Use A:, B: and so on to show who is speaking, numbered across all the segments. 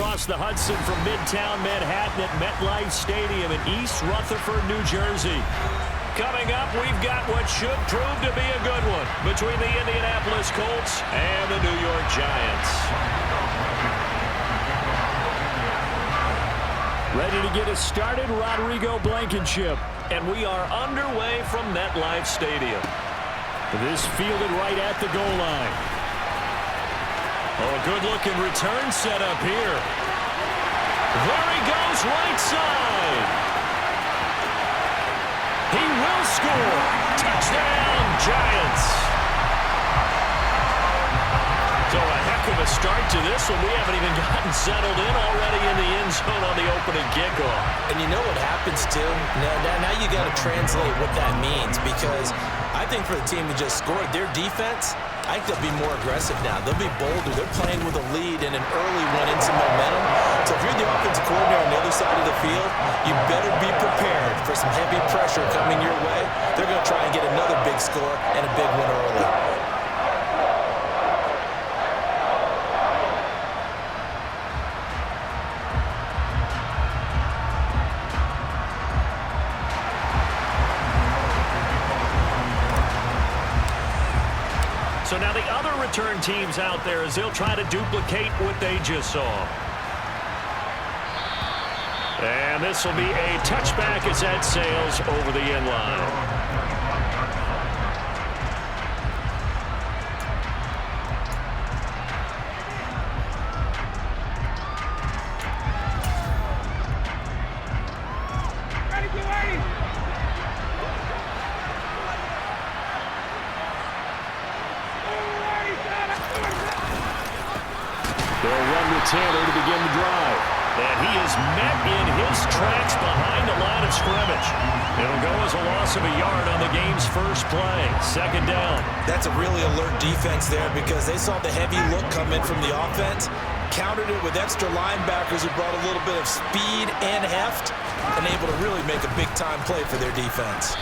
A: across the Hudson from Midtown Manhattan at MetLife Stadium in East Rutherford, New Jersey. Coming up, we've got what should prove to be a good one between the Indianapolis Colts and the New York Giants. Ready to get us started, Rodrigo Blankenship. And we are underway from MetLife Stadium. This fielded right at the goal line. Oh, good-looking return set up here. There he goes, right side. He will score. Touchdown, Giants. So a heck of a start to this one. We haven't even gotten settled in already in the end zone on the opening kickoff.
B: And you know what happens, too? Now you got to translate what that means, because I think for the team who just scored, their defense, I think they'll be more aggressive now. They'll be bolder. They're playing with a lead and an early one into momentum. So if you're the offensive coordinator on the other side of the field, you better be prepared for some heavy pressure coming your way. They're going to try and get another big score and a big one early.
A: So now the other return teams out there as they'll try to duplicate what they just saw. And this will be a touchback as that sails over the end line. Taylor to begin the drive. And he is met in his tracks behind the line of scrimmage. It'll go as a loss of a yard on the game's first play. Second down.
B: That's a really alert defense there, because they saw the heavy look come in from the offense, countered it with extra linebackers who brought a little bit of speed and heft, and able to really make a big-time play for their defense.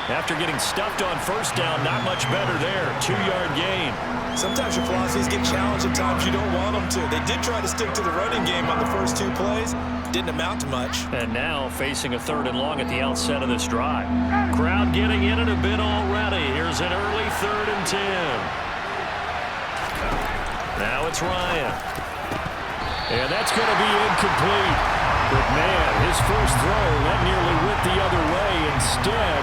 A: After getting stuffed on first down, not much better there. 2-yard gain.
B: Sometimes your philosophies get challenged at times you don't want them to. They did try to stick to the running game on the first 2 plays. Didn't amount to much. And
A: now facing a 3rd and long at the outset of this drive. Crowd getting in it a bit already. Here's an early 3rd and 10. Now it's Ryan. And that's going to be incomplete. But, man, his first throw, that nearly went the other way. Instead,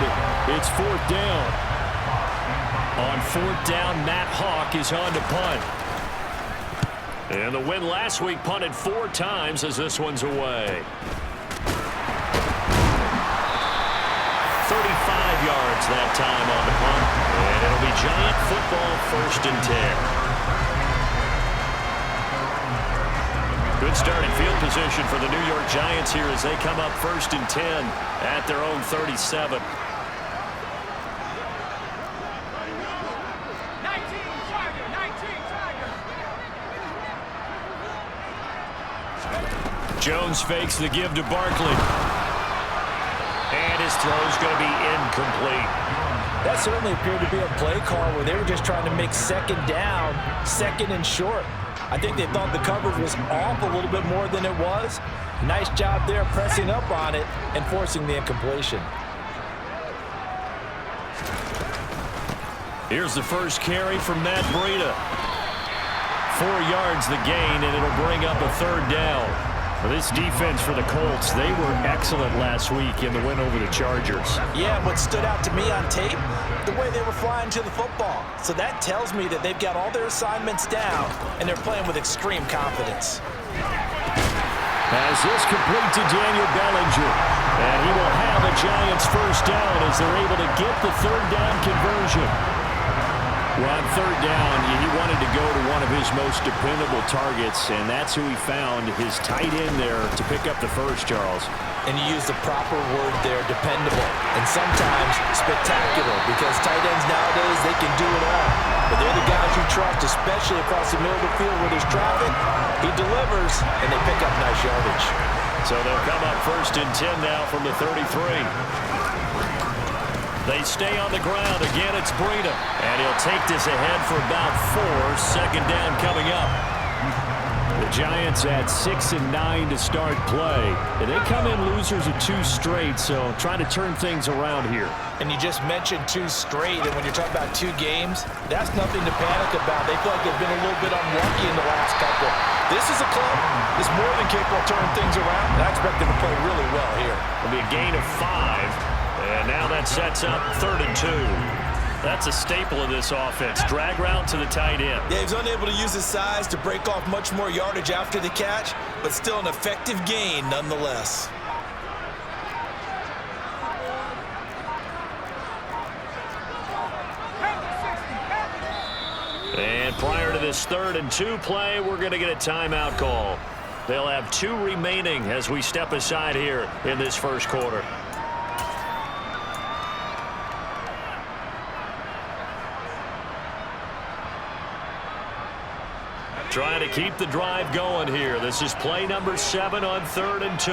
A: it's 4th down. On 4th down, Matt Hawk is on to punt. And the win last week punted 4 times as this one's away. 35 yards that time on the punt. And it'll be Giant football, 1st and 10. Good starting field position for the New York Giants here as they come up 1st and 10 at their own 37. Jones fakes the give to Barkley. And his throw's going to be incomplete.
B: That certainly appeared to be a play call where they were just trying to make 2nd down, 2nd and short. I think they thought the coverage was off a little bit more than it was. Nice job there pressing up on it and forcing the incompletion.
A: Here's the first carry from Matt Breida. 4 yards the gain, and it'll bring up a 3rd down. Well, this defense for the Colts, they were excellent last week in the win over the Chargers.
B: Yeah, what stood out to me on tape, the way they were flying to the football. So that tells me that they've got all their assignments down, and they're playing with extreme confidence.
A: As this complete to Daniel Bellinger. And he will have a Giants first down as they're able to get the 3rd down conversion. Well, on 3rd down, he wanted to go to one of his most dependable targets, and that's who he found, his tight end there, to pick up the first, Charles.
B: And you use the proper word there, dependable, and sometimes spectacular, because tight ends nowadays, they can do it all. But they're the guys you trust, especially across the middle of the field where there's traffic. He delivers, and they pick up nice yardage.
A: So they'll come up 1st and 10 now from the 33. They stay on the ground. Again, it's Breida. And he'll take this ahead for about 4. 2nd down coming up. The Giants at 6-9 to start play. And they come in losers of 2 straight, so trying to turn things around here.
B: And you just mentioned 2 straight, and when you're talking about 2 games, that's nothing to panic about. They feel like they've been a little bit unlucky in the last couple. This is a club that's more than capable of turning things around, and I expect them to play really well here.
A: It'll be a gain of 5, and now that sets up 3rd and 2. That's a staple of this offense. Drag route to the tight end.
B: Yeah, he's unable to use his size to break off much more yardage after the catch, but still an effective gain nonetheless.
A: And prior to this 3rd and 2 play, we're going to get a timeout call. They'll have 2 remaining as we step aside here in this first quarter. Trying to keep the drive going here. This is play number 7 on 3rd and 2.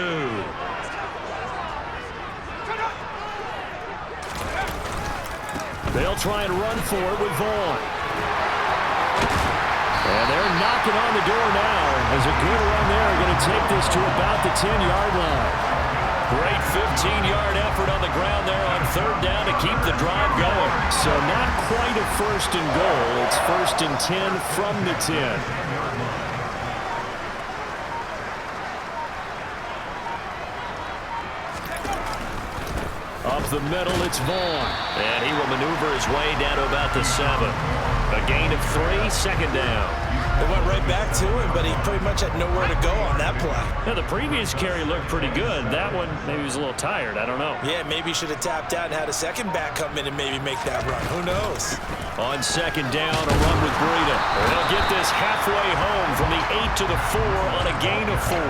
A: They'll try and run for it with Vaughn. And they're knocking on the door now as a good run there. Going to take this to about the 10-yard line. Great 15-yard effort on the ground there on 3rd down to keep the drive going. So not quite a 1st and goal. It's 1st and 10 from the 10. Up the middle, it's Vaughn. And he will maneuver his way down to about the 7. A gain of 3, 2nd down.
B: They went right back to him, but he pretty much had nowhere to go on that play.
A: Now, the previous carry looked pretty good. That one, maybe he was a little tired. I don't know.
B: Yeah, maybe he should have tapped out and had a second back come in and maybe make that run. Who knows?
A: On 2nd down, a run with Breida. They'll get this halfway home from the 8 to the 4 on a gain of 4.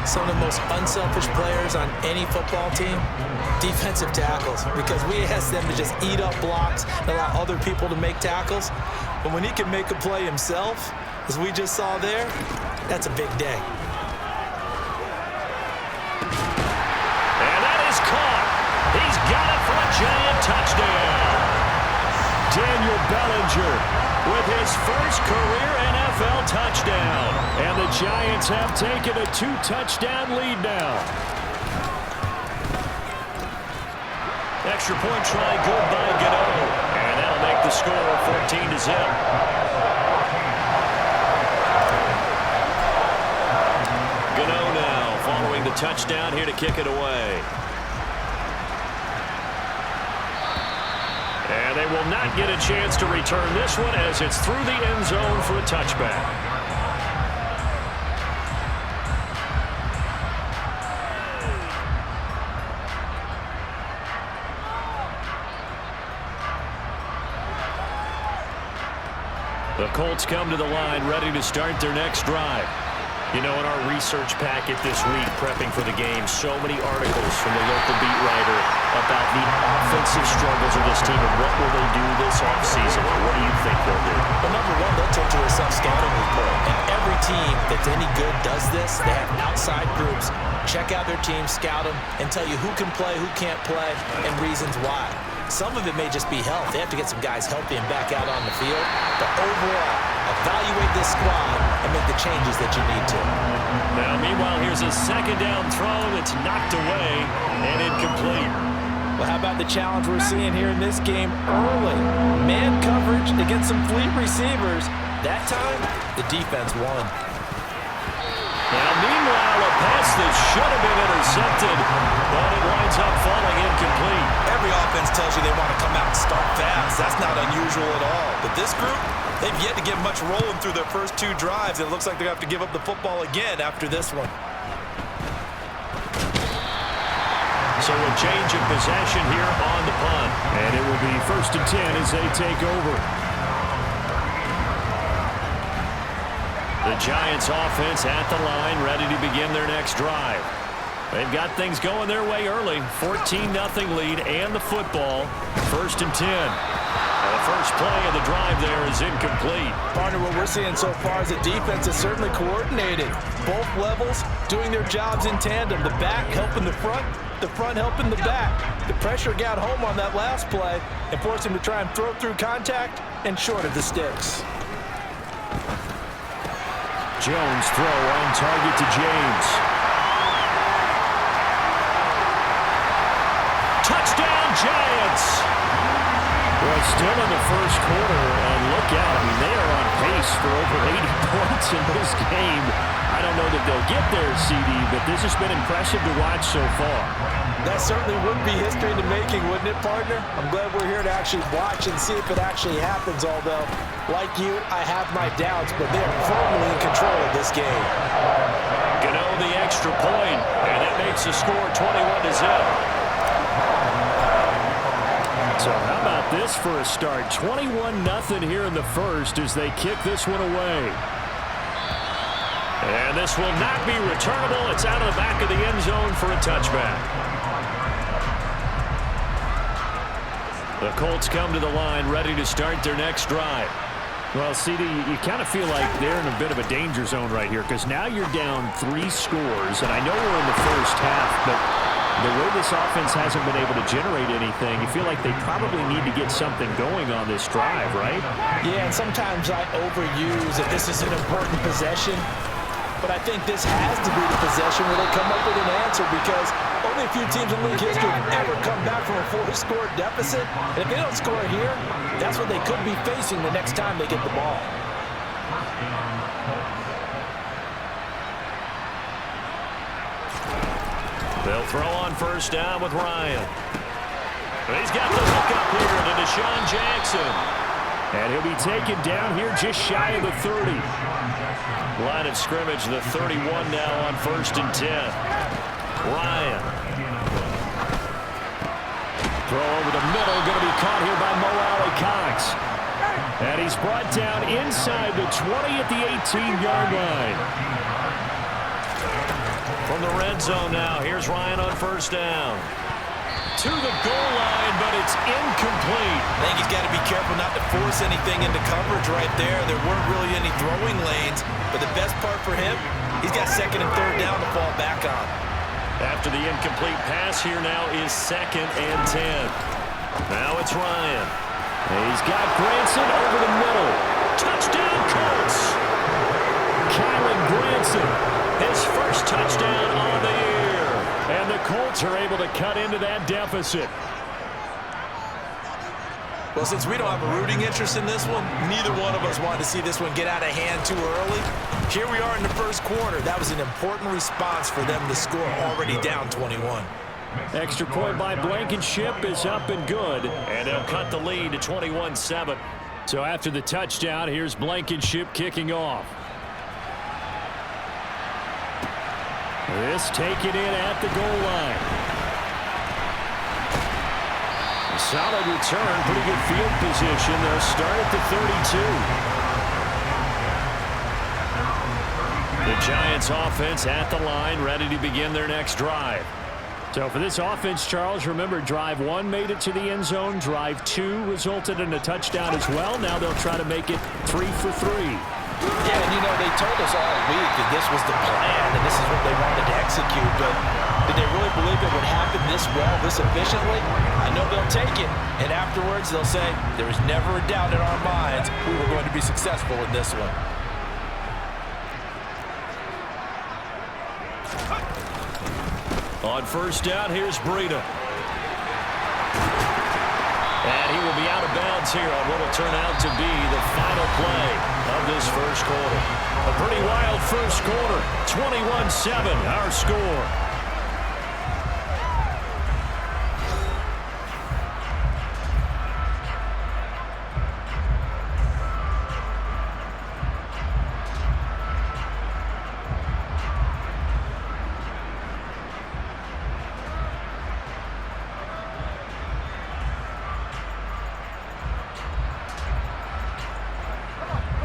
B: Some of the most unselfish players on any football team, defensive tackles, because we ask them to just eat up blocks and allow other people to make tackles. But when he can make a play himself, as we just saw there, that's a big day.
A: And that is caught. He's got it for a giant touchdown. Daniel Bellinger with his first career NFL touchdown. And the Giants have taken a 2-touchdown lead now. Extra point try good by Gano. And that'll make the score 14-0. Gano now following the touchdown here to kick it away. And they will not get a chance to return this one as it's through the end zone for a touchback. The Colts come to the line ready to start their next drive. You know, in our research packet this week, prepping for the game, so many articles from the local beat writer about the offensive struggles of this team and what will they do this offseason. What do you think they'll do?
B: Well, number one, they'll take to a self-scouting report. And every team that's any good does this. They have outside groups. Check out their team, scout them, and tell you who can play, who can't play, and reasons why. Some of it may just be health. They have to get some guys healthy and back out on the field. But overall, evaluate this squad and make the changes that you need to.
A: Now, meanwhile, here's a 2nd down throw that's knocked away and incomplete.
B: Well, how about the challenge we're seeing here in this game early? Man coverage against some fleet receivers. That time, the defense won.
A: Now, meanwhile, a pass that should have been intercepted, but it winds up falling incomplete.
B: Every offense tells you they want to come out and start fast. That's not unusual at all. But this group, they've yet to get much rolling through their first 2 drives. And it looks like they're going to have to give up the football again after this one.
A: So a change of possession here on the punt. And it will be 1st and 10 as they take over. The Giants offense at the line, ready to begin their next drive. They've got things going their way early. 14-0 lead and the football. 1st and 10. The first play of the drive there is incomplete.
B: Partner, what we're seeing so far is the defense is certainly coordinated. Both levels doing their jobs in tandem. The back helping the front helping the back. The pressure got home on that last play and forced him to try and throw through contact and short of the sticks.
A: Jones throw on target to James. Touchdown, Giants! Well, still in the first quarter, and look out. I mean, they are on pace for over 80 points in this game. I don't know that they'll get there, CD, but this has been impressive to watch so far.
B: That certainly would be history in the making, wouldn't it, partner? I'm glad we're here to actually watch and see if it actually happens, although, like you, I have my doubts, but they are firmly in control of this game.
A: Gano the extra point, and that makes the score 21-0. So how about this for a start? 21-0 here in the first as they kick this one away. And this will not be returnable. It's out of the back of the end zone for a touchback. The Colts come to the line ready to start their next drive. Well, CD, you kind of feel like they're in a bit of a danger zone right here because now you're down 3 scores, and I know we're in the first half, but the way this offense hasn't been able to generate anything, you feel like they probably need to get something going on this drive, right?
B: Yeah, and sometimes I overuse that this is an important possession, but I think this has to be the possession where they come up with an answer because only a few teams in league history have ever come back from a 4-score deficit. And if they don't score here, that's what they could be facing the next time they get the ball.
A: They'll throw on first down with Ryan. He's got the hook up here to Deshaun Jackson. And he'll be taken down here just shy of the 30. Line of scrimmage, the 31 now on 1st and 10. Ryan. Throw over the middle, going to be caught here by Mo Alley-Cox. And he's brought down inside the 20 at the 18-yard line. From the red zone now, here's Ryan on first down. To the goal line, but it's incomplete.
B: I think he's got to be careful not to force anything into coverage right there. There weren't really any throwing lanes, but the best part for him, he's got 2nd and 3rd down to fall back on. After the incomplete pass, here now is 2nd and 10.
A: Now it's Ryan. He's got Granson over the middle. Touchdown, Colts! Kylan Granson, his first touchdown on the year. And the Colts are able to cut into that deficit.
B: Well, since we don't have a rooting interest in this one, neither one of us wanted to see this one get out of hand too early. Here we are in the first quarter. That was an important response for them to score already down 21.
A: Extra point by Blankenship is up and good. And they'll cut the lead to 21-7. So after the touchdown, here's Blankenship kicking off. This taken in at the goal line. A solid return, pretty good field position. They'll start at the 32. The Giants offense at the line, ready to begin their next drive. So for this offense, Charles, remember, drive 1 made it to the end zone. Drive 2 resulted in a touchdown as well. Now they'll try to make it 3 for 3.
B: Yeah, and you know, they told us all week that this was the plan and this is what they wanted to execute, but did they really believe it would happen this well, this efficiently? I know they'll take it, and afterwards they'll say, there was never a doubt in our minds we were going to be successful in this one.
A: On first down, here's Breida. And he will be out of bounds here on what will turn out to be the final play of this first quarter. A pretty wild first quarter. 21-7, our score.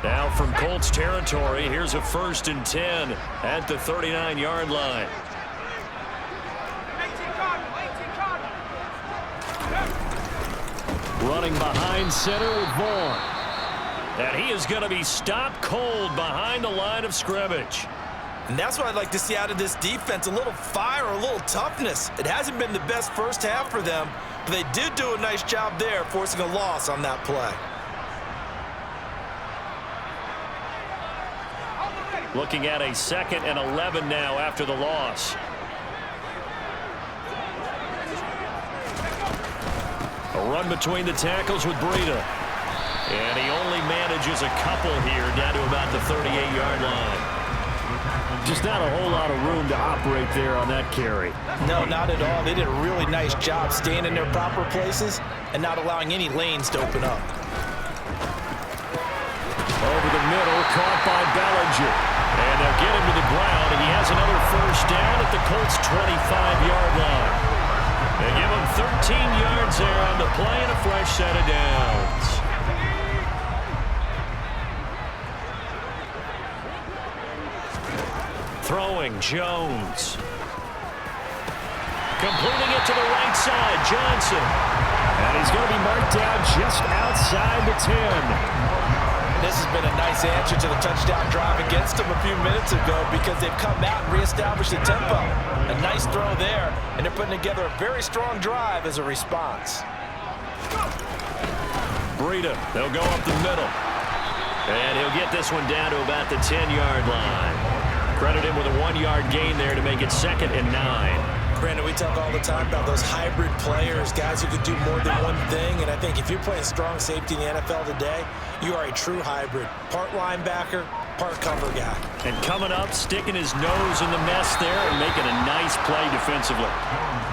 A: Now from Colts territory, here's a 1st and 10 at the 39-yard line. Running behind center with Vaughn. And he is going to be stopped cold behind the line of scrimmage.
B: And that's what I'd like to see out of this defense, a little fire, a little toughness. It hasn't been the best first half for them, but they did do a nice job there forcing a loss on that play.
A: Looking at a 2nd and 11 now after the loss. A run between the tackles with Breida. And he only manages a couple here down to about the 38-yard line. Just not a whole lot of room to operate there on that carry.
B: No, not at all. They did a really nice job staying in their proper places and not allowing any lanes to open up.
A: Over the middle, caught by Bellinger. And they'll get him to the ground. He has another first down at the Colts' 25-yard line. They give him 13 yards there on the play and a fresh set of downs. Throwing, Jones. Completing it to the right side, Johnson. And he's going to be marked down just outside the 10.
B: This has been a nice answer to the touchdown drive against them a few minutes ago because they've come out and reestablished the tempo. A nice throw there, and they're putting together a very strong drive as a response.
A: Breida, they'll go up the middle. And he'll get this one down to about the 10-yard line. Credit him with a 1-yard gain there to make it 2nd and 9.
B: Brandon, we talk all the time about those hybrid players, guys who could do more than one thing. And I think if you're playing strong safety in the NFL today, you are a true hybrid. Part linebacker, part cover guy.
A: And coming up, sticking his nose in the mess there and making a nice play defensively.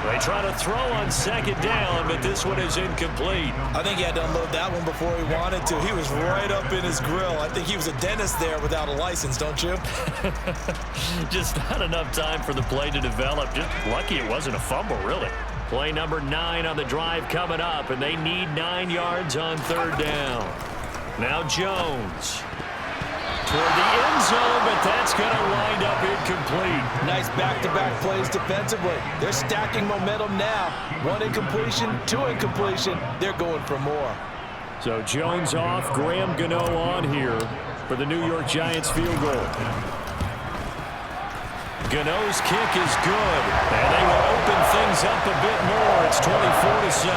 A: They try to throw on 2nd down, but this one is incomplete.
B: I think he had to unload that one before he wanted to. He was right up in his grill. I think he was a dentist there without a license, don't you?
A: Just not enough time for the play to develop. Just lucky it wasn't a fumble, really. Play number 9 on the drive coming up, and they need 9 yards on 3rd down. Now Jones. Toward the end zone, but that's going to wind up incomplete.
B: Nice back-to-back plays defensively. They're stacking momentum now. 1 incompletion, 2 incompletion. They're going for more.
A: So Jones off, Graham Gano on here for the New York Giants field goal. Gano's kick is good, and they will open things up a bit more. It's 24-7.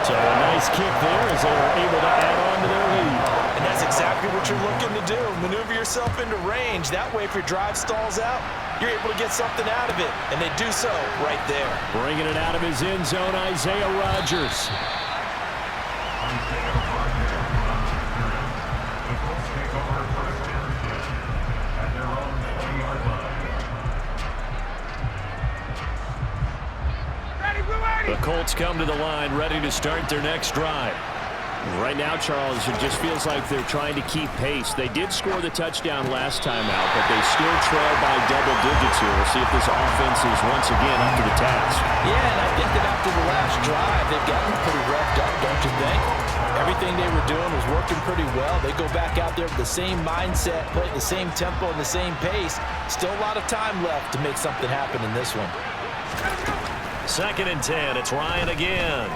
A: So a nice kick there as they were able to add on to their lead.
B: And that's exactly what you're looking to do. Maneuver yourself into range. That way, if your drive stalls out, you're able to get something out of it. And they do so right there.
A: Bringing it out of his end zone, Isaiah Rodgers. The Colts come to the line, ready to start their next drive. Right now, Charles, it just feels like they're trying to keep pace. They did score the touchdown last time out, but they still trail by double digits here. We'll see if this offense is once again up to the task.
B: Yeah, and I think that after the last drive, they've gotten pretty revved up, don't you think? Everything they were doing was working pretty well. They go back out there with the same mindset, play at the same tempo and the same pace. Still a lot of time left to make something happen in this one.
A: 2nd and 10. It's Ryan again.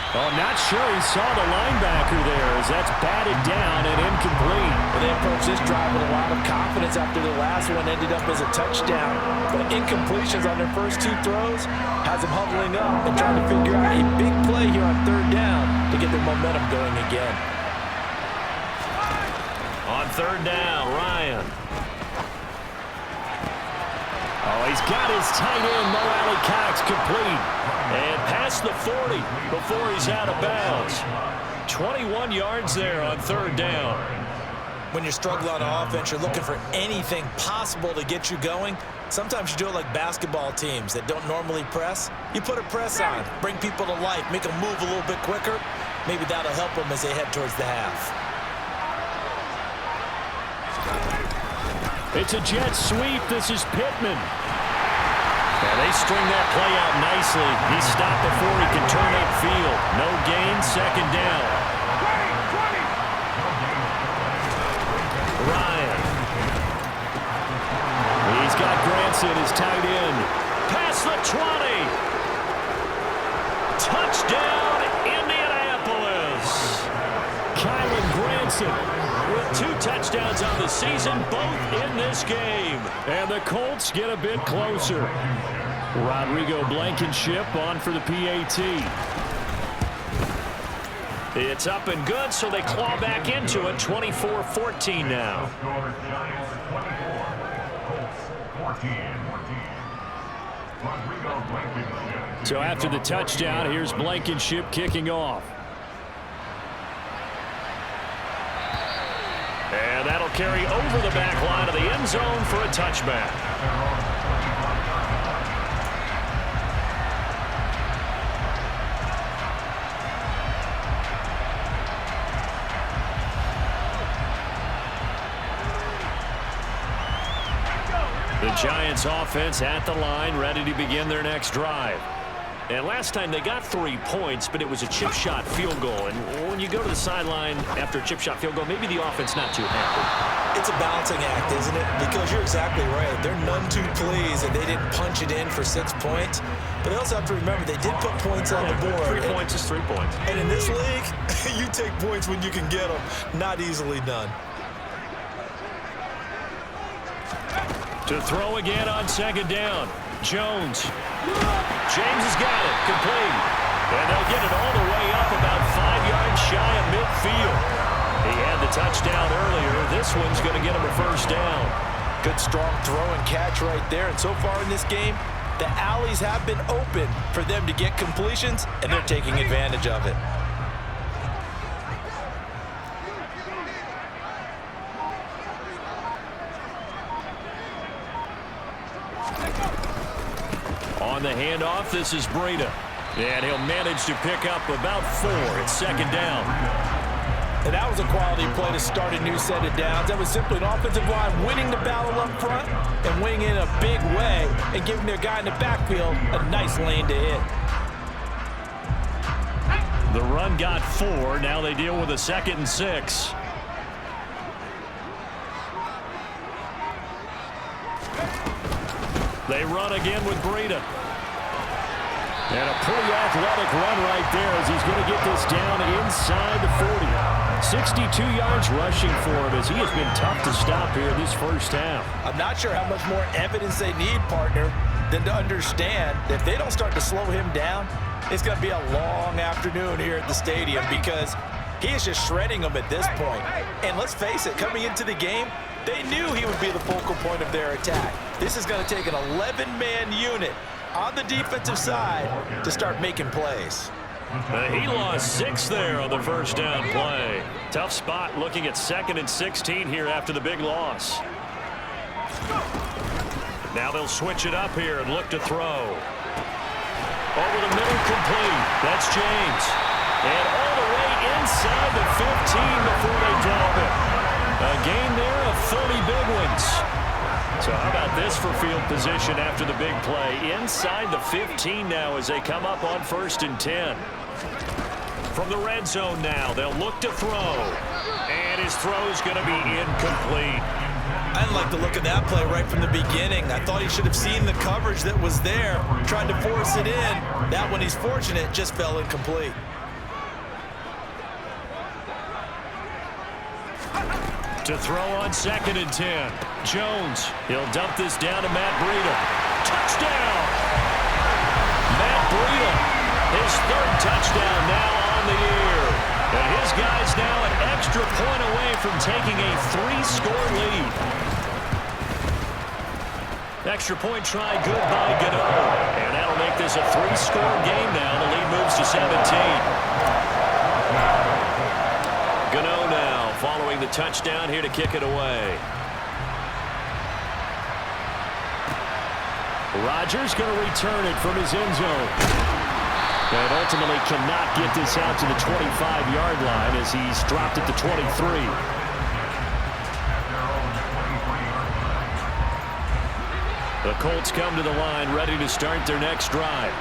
A: Oh, not sure he saw the linebacker there as that's batted down and incomplete.
B: Well, they approached this drive with a lot of confidence after the last one ended up as a touchdown. But incompletions on their first 2 throws has them huddling up and trying to figure out a big play here on 3rd down to get their momentum going again.
A: On 3rd down, Ryan. Oh, he's got his tight end, Mo Alley Cox, complete. And past the 40 before he's out of bounds. 21 yards there on 3rd down.
B: When you're struggling on offense, you're looking for anything possible to get you going. Sometimes you do it like basketball teams that don't normally press. You put a press on, bring people to life, make them move a little bit quicker. Maybe that'll help them as they head towards the half.
A: It's a jet sweep. This is Pittman. And they string that play out nicely. He stopped before he can turn upfield. No gain, 2nd down. Ryan. He's got Granson, his tight end. Past the 20. Touchdown, Indianapolis. Kylan Granson with 2 touchdowns on the season, both in this game. And the Colts get a bit closer. Rodrigo Blankenship on for the PAT. It's up and good, so they claw back into it. 24-14 now. So after the touchdown, here's Blankenship kicking off. And that'll carry over the back line of the end zone for a touchback. The Giants offense at the line, ready to begin their next drive. And last time they got 3 points, but it was a chip shot field goal. And when you go to the sideline after a chip shot field goal, maybe the offense not too happy.
B: It's a balancing act, isn't it? Because you're exactly right. They're none too pleased that they didn't punch it in for 6 points. But they also have to remember they did put points on the board.
A: 3 points is 3 points.
B: And in this league, you take points when you can get them. Not easily done.
A: To throw again on second down. Jones. James has got it. Complete. And they'll get it all the way up about 5 yards shy of midfield. He had the touchdown earlier. This one's going to get him a first down.
B: Good strong throw and catch right there. And so far in this game, the alleys have been open for them to get completions, and they're taking advantage of it.
A: On the handoff, this is Breida. And he'll manage to pick up about 4 at second down.
B: And that was a quality play to start a new set of downs. That was simply an offensive line winning the battle up front and winning in a big way and giving their guy in the backfield a nice lane to hit.
A: The run got 4. Now they deal with a 2nd and 6. They run again with Breida. And a pretty athletic run right there as he's going to get this down inside the 40. 62 yards rushing for him as he has been tough to stop here this first half.
B: I'm not sure how much more evidence they need, partner, than to understand that if they don't start to slow him down, it's going to be a long afternoon here at the stadium because he is just shredding them at this point. And let's face it, coming into the game, they knew he would be the focal point of their attack. This is going to take an 11-man unit on the defensive side to start making plays.
A: He lost 6 there on the first down play. Tough spot looking at 2nd and 16 here after the big loss. Now they'll switch it up here and look to throw. Over the middle, complete. That's James. And all the way inside the 15 before they drop it. A gain there of 30 big ones. So how about this for field position after the big play? Inside the 15 now as they come up on 1st and 10. From the red zone now, they'll look to throw. And his throw's going to be incomplete.
B: I didn't like the look of that play right from the beginning. I thought he should have seen the coverage that was there, tried to force it in. That one, he's fortunate, just fell incomplete.
A: To throw on 2nd and 10. Jones, he'll dump this down to Matt Breida. Touchdown! Matt Breida, his 3rd touchdown now on the year. And his guy's now an extra point away from taking a 3-score lead. Extra point try good by Gano. And that'll make this a 3-score game now. The lead moves to 17. Gano now following the touchdown here to kick it away. Rodgers going to return it from his end zone. And ultimately cannot get this out to the 25-yard line as he's dropped it to 23. The Colts come to the line ready to start their next drive.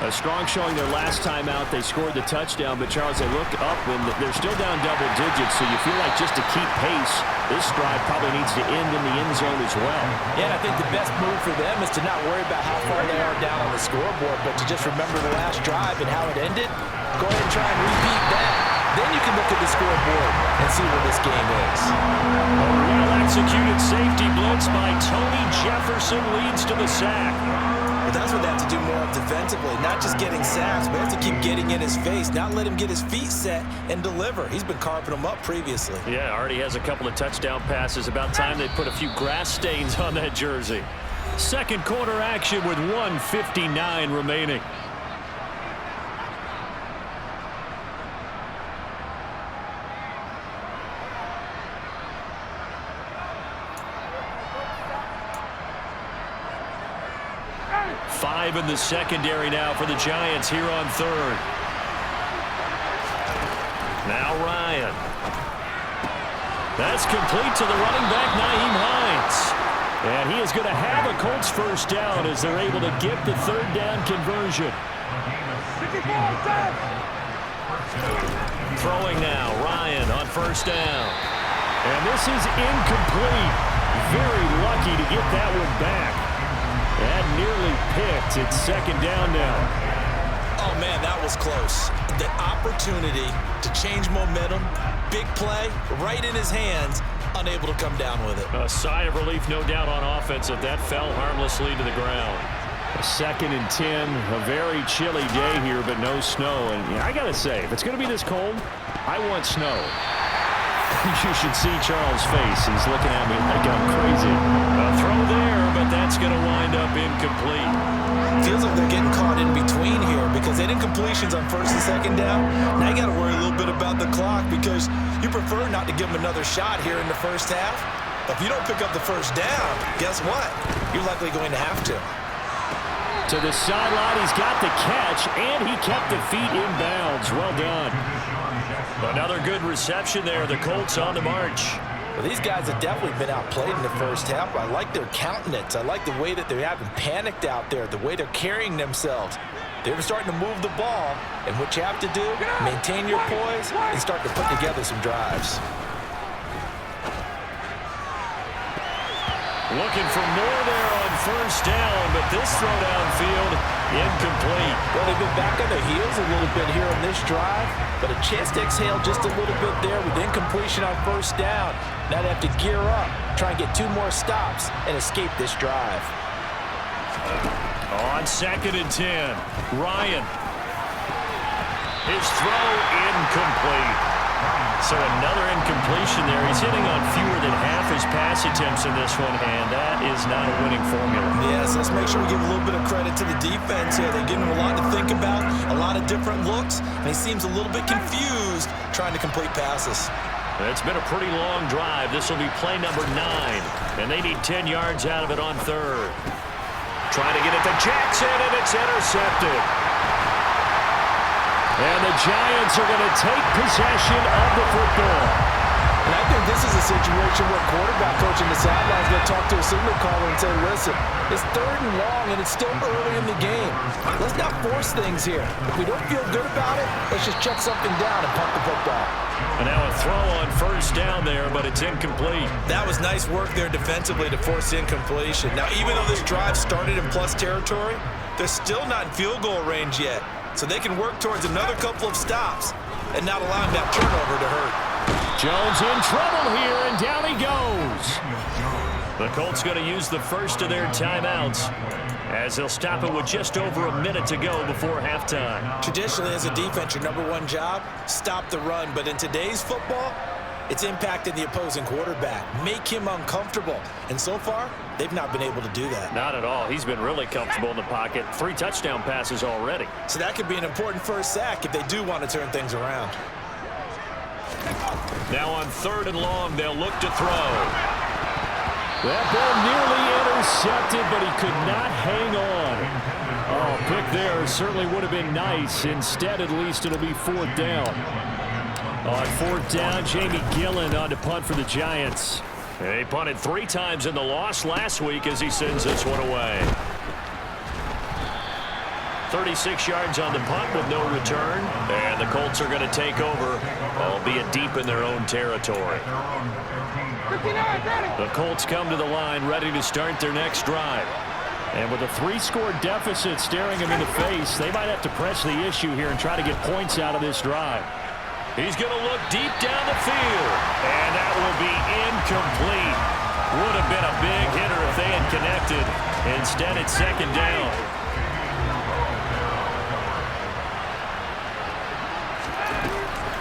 A: A strong showing their last time out. They scored the touchdown, but Charles, they look up and they're still down double digits, so you feel like just to keep pace, this drive probably needs to end in the end zone as well.
B: Yeah, and I think the best move for them is to not worry about how far they are down on the scoreboard, but to just remember the last drive and how it ended. Go ahead and try and repeat that. Then you can look at the scoreboard and see where this game is.
A: A well-executed safety blitz by Tony Jones. Jefferson leads to the sack.
B: But that's what they have to do more of defensively, not just getting sacks, but they have to keep getting in his face, not let him get his feet set and deliver. He's been carving them up previously.
A: Yeah, already has a couple of touchdown passes. About time they put a few grass stains on that jersey. Second quarter action with 1:59 remaining. Five in the secondary now for the Giants here on third. Now Ryan. That's complete to the running back, Nyheim Hines. And he is going to have a Colts first down as they're able to get the third down conversion. Throwing now, Ryan on first down. And this is incomplete. Very lucky to get that one back. That nearly picked. It's second down now.
B: Oh, man, that was close. The opportunity to change momentum, big play, right in his hands, unable to come down with it.
A: A sigh of relief, no doubt, on offense if that fell harmlessly to the ground. A 2nd and 10, a very chilly day here, but no snow. And yeah, I got to say, if it's going to be this cold, I want snow. You should see Charles' face. He's looking at me like I'm crazy. A throw there, but that's going to wind up incomplete.
B: Feels like they're getting caught in between here because they didn't completions on first and second down. Now you got to worry a little bit about the clock because you prefer not to give them another shot here in the first half. But if you don't pick up the first down, guess what? You're likely going to have to.
A: To the sideline, he's got the catch, and he kept the feet in bounds. Well done. Another good reception there. The Colts on the march.
B: Well, these guys have definitely been outplayed in the first half. I like their countenance. I like the way that they haven't panicked out there, the way they're carrying themselves. They're starting to move the ball, and what you have to do, maintain your poise and start to put together some drives.
A: Looking for more there on first down, but this throw downfield, incomplete.
B: Well, they've been back on their heels a little bit here on this drive, but a chance to exhale just a little bit there with incompletion on first down. Now they have to gear up, try and get 2 more stops, and escape this drive.
A: On 2nd and 10, Ryan. His throw incomplete. So another incompletion there. He's hitting on fewer than half his pass attempts in this one, and that is not a winning formula.
B: Yes, let's make sure we give a little bit of credit to the defense here. They're giving him a lot to think about, a lot of different looks, and he seems a little bit confused trying to complete passes.
A: It's been a pretty long drive. This will be play number 9, and they need 10 yards out of it on third. Trying to get it to Jackson, and it's intercepted. And the Giants are going to take possession of the football.
B: And I think this is a situation where quarterback coach in the sideline is going to talk to a signal caller and say, listen, it's 3rd and long, and it's still early in the game. Let's not force things here. If we don't feel good about it, let's just check something down and punt the football.
A: And now a throw on first down there, but it's incomplete.
B: That was nice work there defensively to force incompletion. Now, even though this drive started in plus territory, they're still not in field goal range yet. So they can work towards another couple of stops and not allowing that turnover to hurt.
A: Jones in trouble here, and down he goes. The Colts going to use the first of their timeouts as they'll stop it with just over a minute to go before halftime.
B: Traditionally, as a defense, your number 1 job, stop the run. But in today's football, it's impacting the opposing quarterback, make him uncomfortable. And so far, they've not been able to do that.
A: Not at all. He's been really comfortable in the pocket. 3 touchdown passes already.
B: So that could be an important first sack if they do want to turn things around.
A: Now on 3rd and long, they'll look to throw. That ball nearly intercepted, but he could not hang on. Oh, pick there certainly would have been nice. Instead, at least, it'll be 4th down. On 4th down, Jamie Gillen on to punt for the Giants. He punted 3 times in the loss last week as he sends this one away. 36 yards on the punt with no return. And the Colts are going to take over, albeit deep in their own territory. The Colts come to the line ready to start their next drive. And with a 3-score deficit staring them in the face, they might have to press the issue here and try to get points out of this drive. He's going to look deep down the field. And that will be incomplete. Would have been a big hitter if staying connected. Instead, it's second down.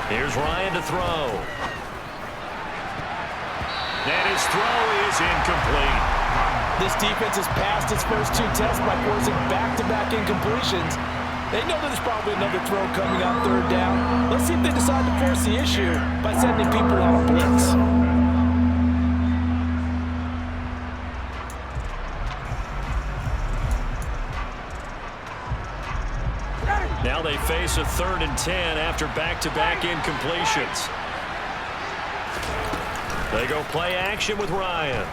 A: Here's Ryan to throw. And his throw is incomplete.
B: This defense has passed its first two tests by forcing back-to-back incompletions. They know there's probably another throw coming on third down. Let's see if they decide to force the issue by sending people on a blitz.
A: Now they face a 3rd and 10 after back-to-back incompletions. They go play action with Ryan.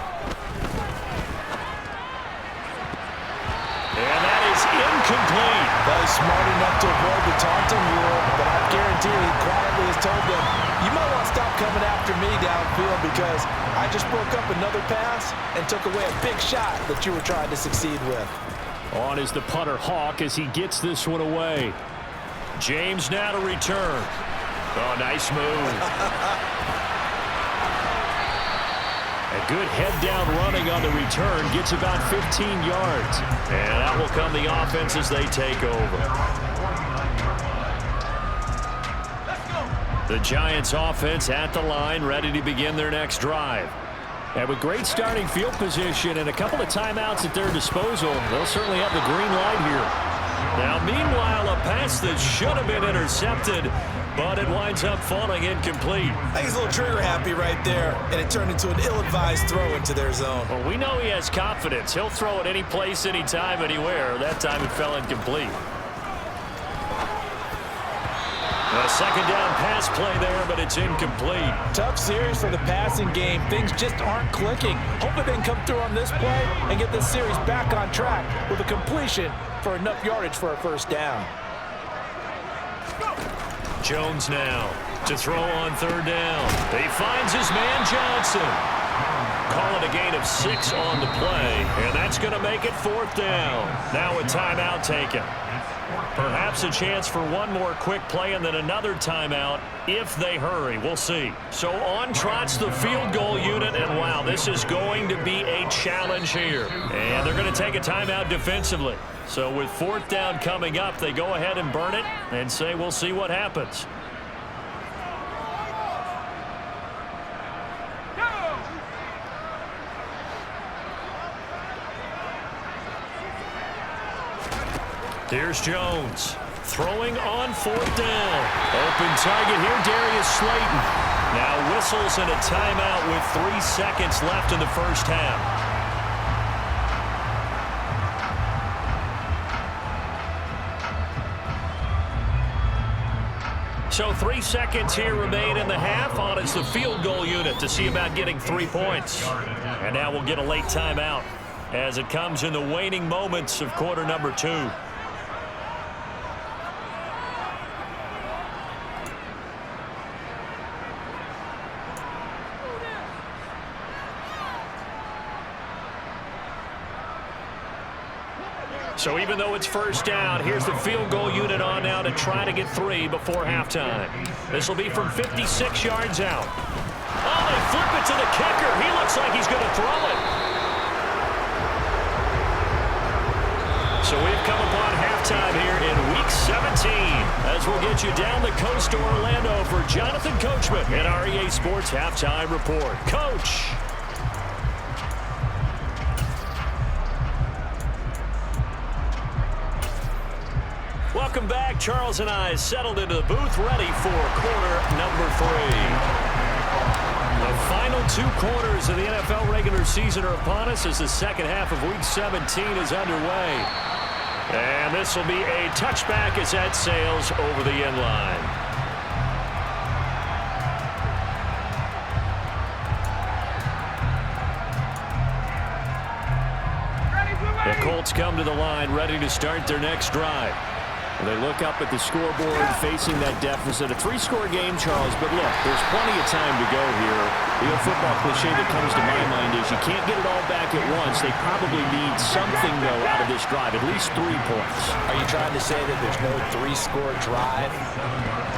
A: And that is incomplete.
B: Well, he's smart enough to avoid the taunting rule, but I guarantee he quietly has told them, you might want to stop coming after me downfield because I just broke up another pass and took away a big shot that you were trying to succeed with.
A: On is the punter Hawk as he gets this one away. James now to return. Oh, nice move. A good head-down running on the return. Gets about 15 yards. And that will come the offense as they take over. The Giants offense at the line, ready to begin their next drive. And with great starting field position and a couple of timeouts at their disposal, they'll certainly have the green light here. Now, meanwhile, a pass that should have been intercepted, but it winds up falling incomplete.
B: I think he's a little trigger happy right there, and it turned into an ill-advised throw into their zone.
A: Well, we know he has confidence. He'll throw it any place, anytime, anywhere. That time it fell incomplete. A second down pass play there, but it's incomplete.
B: Tough series for the passing game. Things just aren't clicking. Hopefully they can come through on this play and get this series back on track with a completion for enough yardage for a first down.
A: Jones now to throw on third down. He finds his man Johnson. Call it a gain of 6 on the play, and that's going to make it 4th down. Now a timeout taken. Perhaps a chance for one more quick play and then another timeout if they hurry. We'll see. So on trots the field goal unit, and wow, this is going to be a challenge here. And they're going to take a timeout defensively. So with 4th down coming up, they go ahead and burn it and say we'll see what happens. Here's Jones throwing on 4th down. Open target here, Darius Slayton. Now whistles and a timeout with 3 seconds left in the first half. So 3 seconds here remain in the half. On is the field goal unit to see about getting 3 points. And now we'll get a late timeout as it comes in the waning moments of quarter number 2. So even though it's first down, here's the field goal unit on now to try to get 3 before halftime. This will be from 56 yards out. Oh, they flip it to the kicker. He looks like he's going to throw it. So we've come upon halftime here in Week 17 as we'll get you down the coast to Orlando for Jonathan Coachman and our EA Sports Halftime Report. Coach. Welcome back. Charles and I settled into the booth ready for quarter number 3. The final 2 quarters of the NFL regular season are upon us as the second half of Week 17 is underway. And this will be a touchback as that sails over the end line. The Colts come to the line ready to start their next drive. They look up at the scoreboard facing that deficit. A 3-score game, Charles, but look, there's plenty of time to go here. The old football cliche that comes to my mind is you can't get it all back at once. They probably need something, though, out of this drive, at least 3 points.
B: Are you trying to say that there's no 3-score drive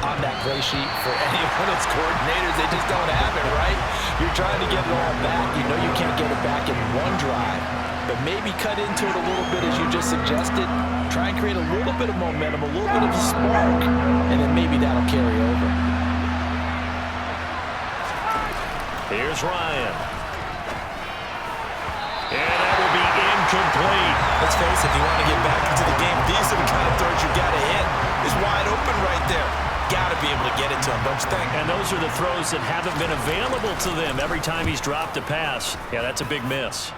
B: on that play sheet for any one of its coordinators? They just don't have it, right? You're trying to get it all back. You know you can't get it back in one drive. maybe cut into it a little bit, as you just suggested. Try and create a little bit of momentum, a little bit of a spark, and then maybe that'll carry over.
A: Here's Ryan. And that will be incomplete.
B: Let's face it, if you want to get back into the game, these are the kind of throws you got to hit. It's wide open right there. Got to be able to get it to him, don't you think?
A: And those are the throws that haven't been available to them every time he's dropped a pass. Yeah, that's a big miss.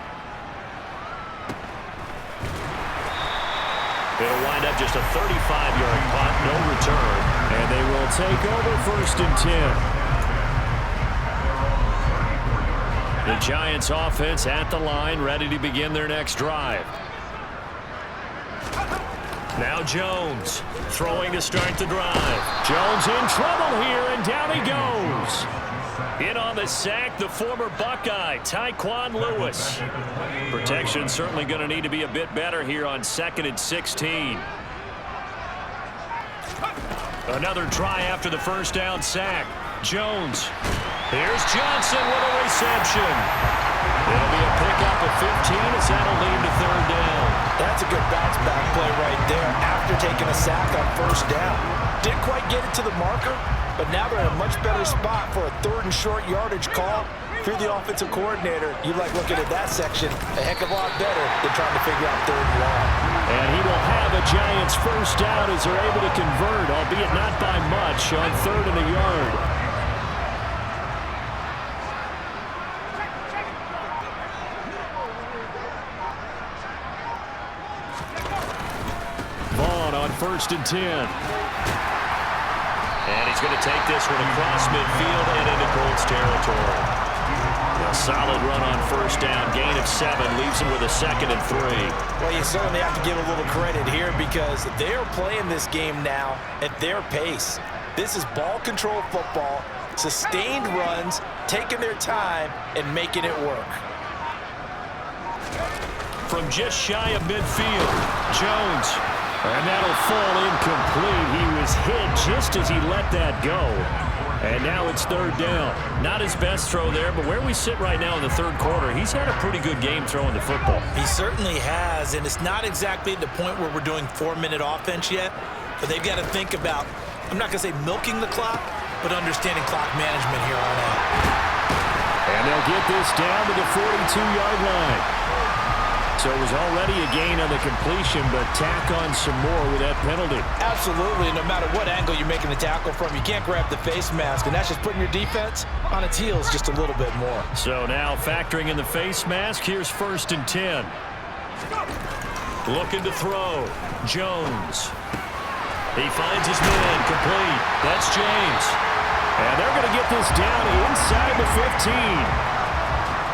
A: It'll wind up just a 35-yard punt, no return. And they will take over 1st and 10. The Giants offense at the line, ready to begin their next drive. Now Jones throwing to start the drive. Jones in trouble here, and down he goes. In on the sack, the former Buckeye, Tyquan Lewis. Protection certainly going to need to be a bit better here on 2nd and 16. Another try after the first down sack. Jones. Here's Johnson with a reception. It'll be a pickup of 15 as that'll lead to 3rd down.
B: That's a good bounce-back play right there after taking a sack on 1st down. Didn't quite get it to the marker, but now they're in a much better spot for a 3rd and short yardage call. If you're the offensive coordinator, you like looking at that section a heck of a lot better than trying to figure out 3rd and long.
A: And he will have a Giants first down as they're able to convert, albeit not by much, on 3rd and a yard. On 1st and 10. And he's going to take this one across midfield and into Colts territory. A solid run on 1st down. Gain of 7 leaves him with a 2nd and 3.
B: Well, you certainly have to give a little credit here because they're playing this game now at their pace. This is ball control football, sustained runs, taking their time, and making it work.
A: From just shy of midfield, Jones. And that'll fall incomplete. He was hit just as he let that go. And now it's 3rd down. Not his best throw there, but where we sit right now in the 3rd quarter, he's had a pretty good game throwing the football.
B: He certainly has, and it's not exactly at the point where we're doing 4-minute offense yet, but they've got to think about, I'm not going to say milking the clock, but understanding clock management here on out.
A: And they'll get this down to the 42-yard line. So it was already a gain on the completion, but tack on some more with that penalty.
B: Absolutely. No matter what angle you're making the tackle from, you can't grab the face mask, and that's just putting your defense on its heels just a little bit more.
A: So now factoring in the face mask, here's 1st and 10. Looking to throw. Jones. He finds his man complete. That's James. And they're going to get this down inside the 15.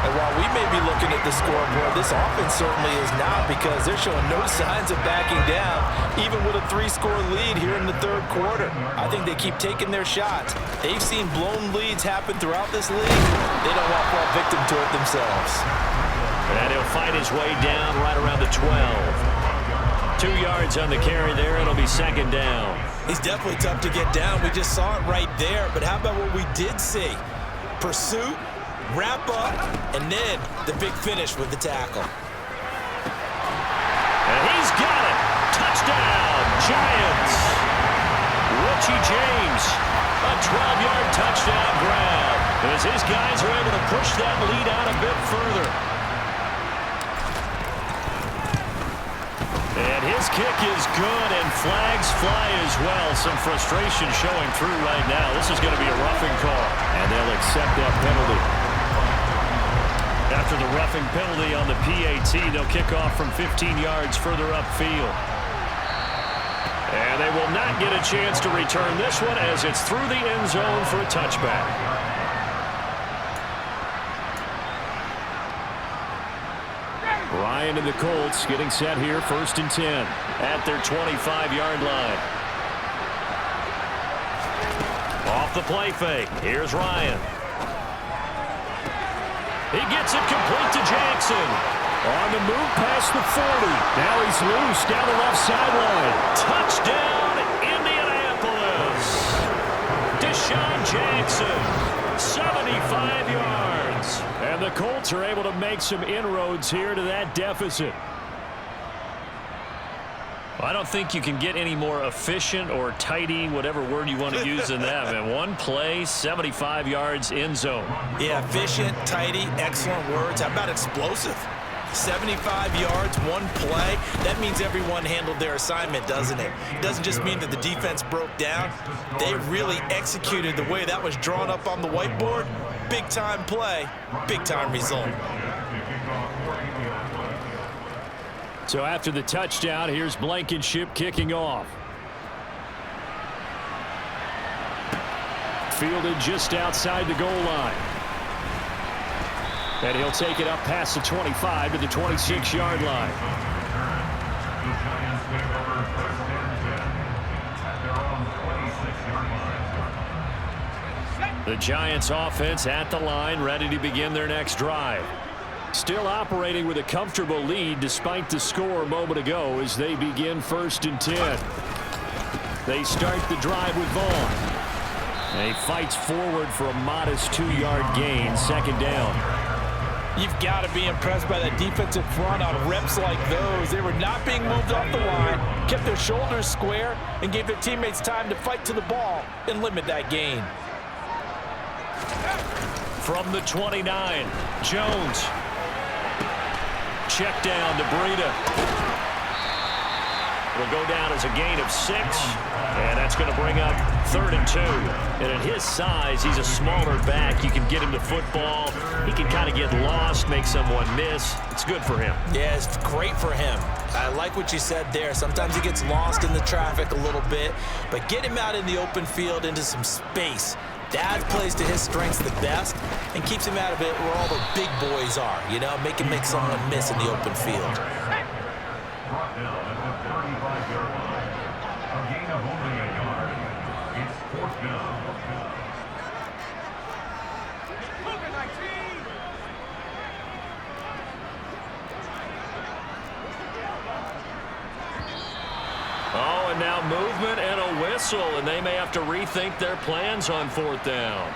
B: And while we may be looking at the scoreboard, this offense certainly is not because they're showing no signs of backing down, even with a 3-score lead here in the 3rd quarter. I think they keep taking their shots. They've seen blown leads happen throughout this league. They don't want to fall victim to it themselves.
A: And he'll fight his way down right around the 12. 2 yards on the carry there. It'll be 2nd down.
B: He's definitely tough to get down. We just saw it right there. But how about what we did see? Pursuit, wrap up, and then the big finish with the tackle.
A: And he's got it. Touchdown, Giants. Richie James, a 12-yard touchdown grab. As his guys are able to push that lead out a bit further. And his kick is good, and flags fly as well. Some frustration showing through right now. This is going to be a roughing call, and they'll accept that penalty. After the roughing penalty on the PAT, they'll kick off from 15 yards further upfield. And they will not get a chance to return this one as it's through the end zone for a touchback. Ryan and the Colts getting set here, 1st and 10 at their 25-yard line. Off the play fake. Here's Ryan. He gets it complete to Jackson. On the move past the 40. Now he's loose down the left sideline. Touchdown, Indianapolis. Deshaun Jackson, 75 yards. And the Colts Colts are able to make some inroads here to that deficit.
C: I don't think you can get any more efficient or tidy, whatever word you want to use in that. Man, one play, 75 yards, end zone.
B: Yeah, efficient, tidy, excellent words. How about explosive? 75 yards, one play. That means everyone handled their assignment, doesn't it? It doesn't just mean that the defense broke down. They really executed the way that was drawn up on the whiteboard. Big-time play, big-time result.
A: So after the touchdown, here's Blankenship kicking off. Fielded just outside the goal line. And he'll take it up past the 25 to the 26-yard line. The Giants offense at the line, ready to begin their next drive. Still operating with a comfortable lead despite the score a moment ago as they begin 1st and 10. They start the drive with Vaughn. And he fights forward for a modest 2-yard gain, 2nd down.
D: You've got to be impressed by that defensive front on reps like those. They were not being moved off the line, kept their shoulders square, and gave their teammates time to fight to the ball and limit that gain.
A: From the 29, Jones. Check down to Breida. It'll go down as a gain of 6, and that's going to bring up 3rd and 2. And at his size, he's a smaller back. You can get him to football. He can kind of get lost, make someone miss. It's good for him.
B: Yeah, it's great for him. I like what you said there. Sometimes he gets lost in the traffic a little bit, but get him out in the open field into some space. That plays to his strengths the best and keeps him out of it where all the big boys are, you know, make him make someone miss in the open field.
A: Oh, and now movement and a whistle, and they may have to rethink their plans on 4th down.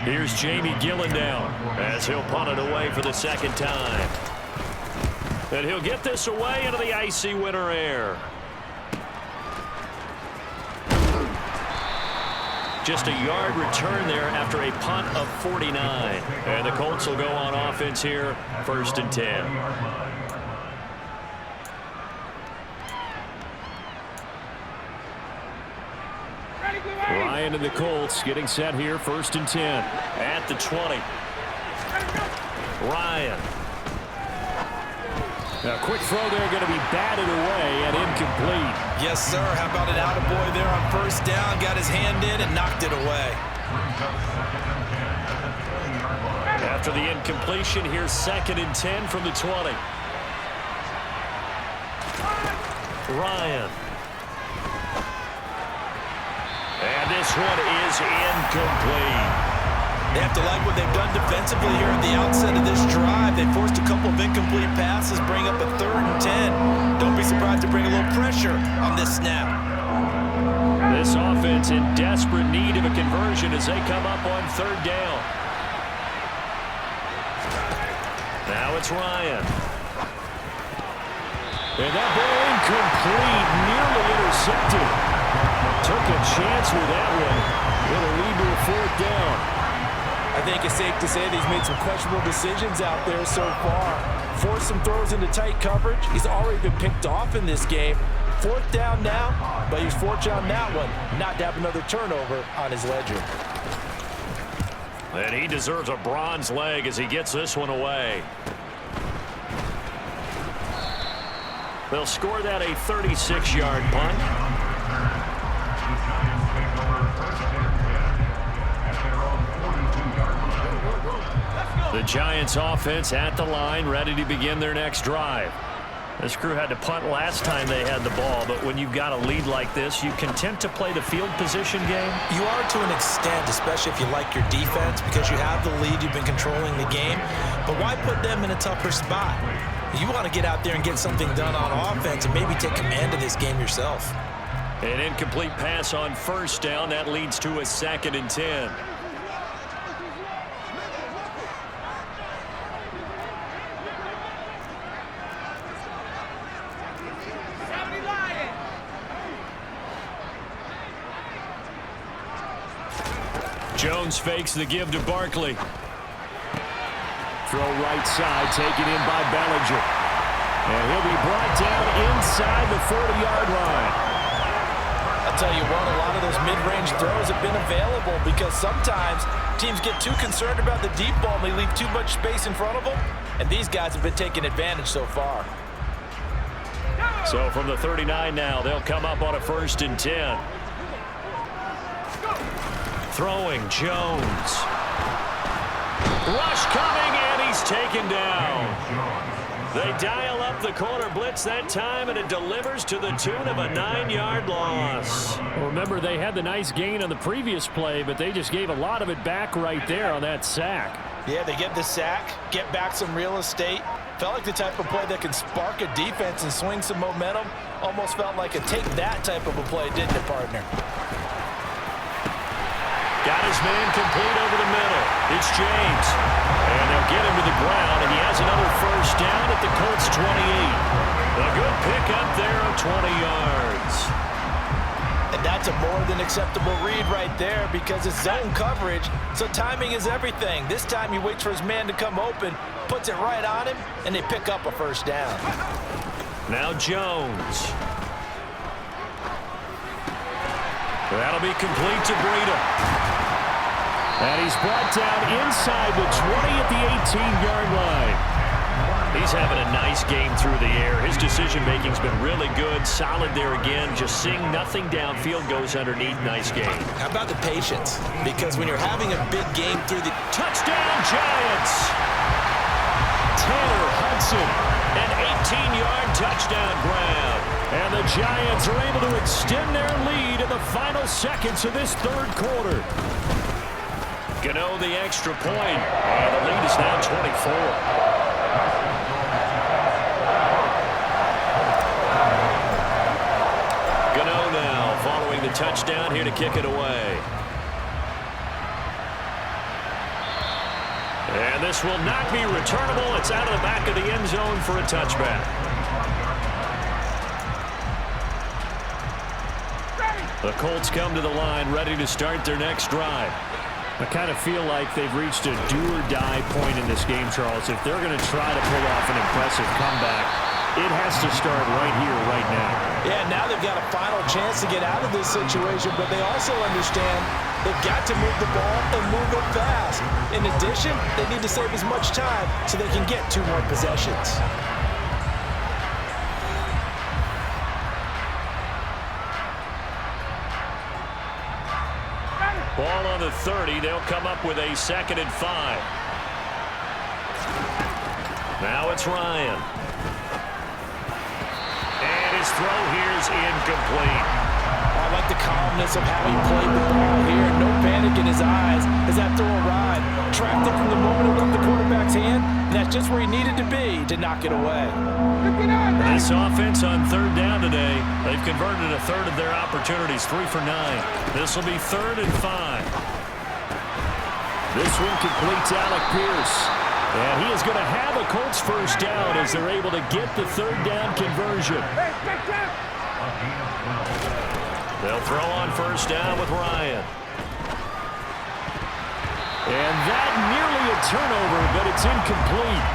A: Here's Jamie Gillendown as he'll punt it away for the 2nd time. And he'll get this away into the icy winter air. Just a yard return there after a punt of 49. And the Colts will go on offense here, 1st and 10. Ryan and the Colts getting set here, 1st and 10. At the 20. Ryan. Now, quick throw there, going to be batted away and incomplete.
B: Yes, sir. How about an attaboy there on 1st down? Got his hand in and knocked it away.
A: After the incompletion, here's 2nd and 10 from the 20. Ryan. And this one is incomplete.
B: They have to like what they've done defensively here at the outset of this drive. They forced a couple of incomplete passes, bring up a 3rd and 10. Don't be surprised to bring a little pressure on this snap.
A: This offense in desperate need of a conversion as they come up on 3rd down. Now it's Ryan. And that ball incomplete, nearly intercepted. Took a chance with that one. It'll lead to a 4th down.
D: I think it's safe to say that he's made some questionable decisions out there so far. Forced some throws into tight coverage. He's already been picked off in this game. 4th down now, but he's fortunate on that one not to have another turnover on his ledger.
A: And he deserves a bronze leg as he gets this one away. They'll score that a 36-yard punt. The Giants offense at the line, ready to begin their next drive. This crew had to punt last time they had the ball, but when you've got a lead like this, you content to play the field position game?
B: You are to an extent, especially if you like your defense, because you have the lead, you've been controlling the game. But why put them in a tougher spot? You want to get out there and get something done on offense and maybe take command of this game yourself.
A: An incomplete pass on 1st down. That leads to a 2nd and 10.
C: Jones fakes the give to Barkley.
A: Throw right side, taken in by Bellinger. And he'll be brought down inside the 40-yard line.
D: I'll tell you what, a lot of those mid-range throws have been available because sometimes teams get too concerned about the deep ball and they leave too much space in front of them, and these guys have been taking advantage so far.
C: So from the 39 now, they'll come up on a 1st and 10. Throwing Jones. Rush coming, and he's taken down. They dial up the corner blitz that time, and it delivers to the tune of a 9-yard loss.
A: Well, remember, they had the nice gain on the previous play, but they just gave a lot of it back right there on that sack.
D: Yeah, they get the sack, get back some real estate. Felt like the type of play that can spark a defense and swing some momentum. Almost felt like a take that type of a play, didn't it, partner?
C: Got his man complete over the middle. It's James. And they'll get him to the ground, and he has another 1st down at the Colts 28. A good pickup there of 20 yards.
D: And that's a more than acceptable read right there because it's zone coverage, so timing is everything. This time he waits for his man to come open, puts it right on him, and they pick up a 1st down.
C: Now Jones. That'll be complete to Breida.
A: And he's brought down inside the 20 at the 18-yard line.
C: He's having a nice game through the air. His decision-making's been really good. Solid there again. Just seeing nothing downfield, goes underneath. Nice game.
B: How about the patience? Because when you're having a big game through the...
C: Touchdown, Giants!
A: Tanner Hudson.
C: An 18-yard touchdown grab.
A: And the Giants are able to extend their lead in the final seconds of this 3rd quarter.
C: Gano the extra point. And the lead is now 24. Gano now following the touchdown here to kick it away. And this will not be returnable. It's out of the back of the end zone for a touchback. The Colts come to the line ready to start their next drive.
A: I kind of feel like they've reached a do-or-die point in this game, Charles. If they're going to try to pull off an impressive comeback, it has to start right here, right now.
D: Yeah, now they've got a final chance to get out of this situation, but they also understand they've got to move the ball and move it fast. In addition, they need to save as much time so they can get 2 more possessions.
C: Ball on the 30. They'll come up with a 2nd and 5. Now it's Ryan. And his throw here is incomplete.
D: I like the calmness of how he played the ball here. No panic in his eyes as that throw arrived. Tracked it from the moment it left the quarterback's hand, and that's just where he needed to be to knock it away.
C: This offense on 3rd down today, they've converted a 1/3 of their opportunities, 3 for 9. This will be 3rd and 5.
A: This one completes Alec Pierce. And he is going to have a Colts 1st down as they're able to get the 3rd down conversion.
C: They'll throw on 1st down with Ryan.
A: And that nearly a turnover, but it's incomplete.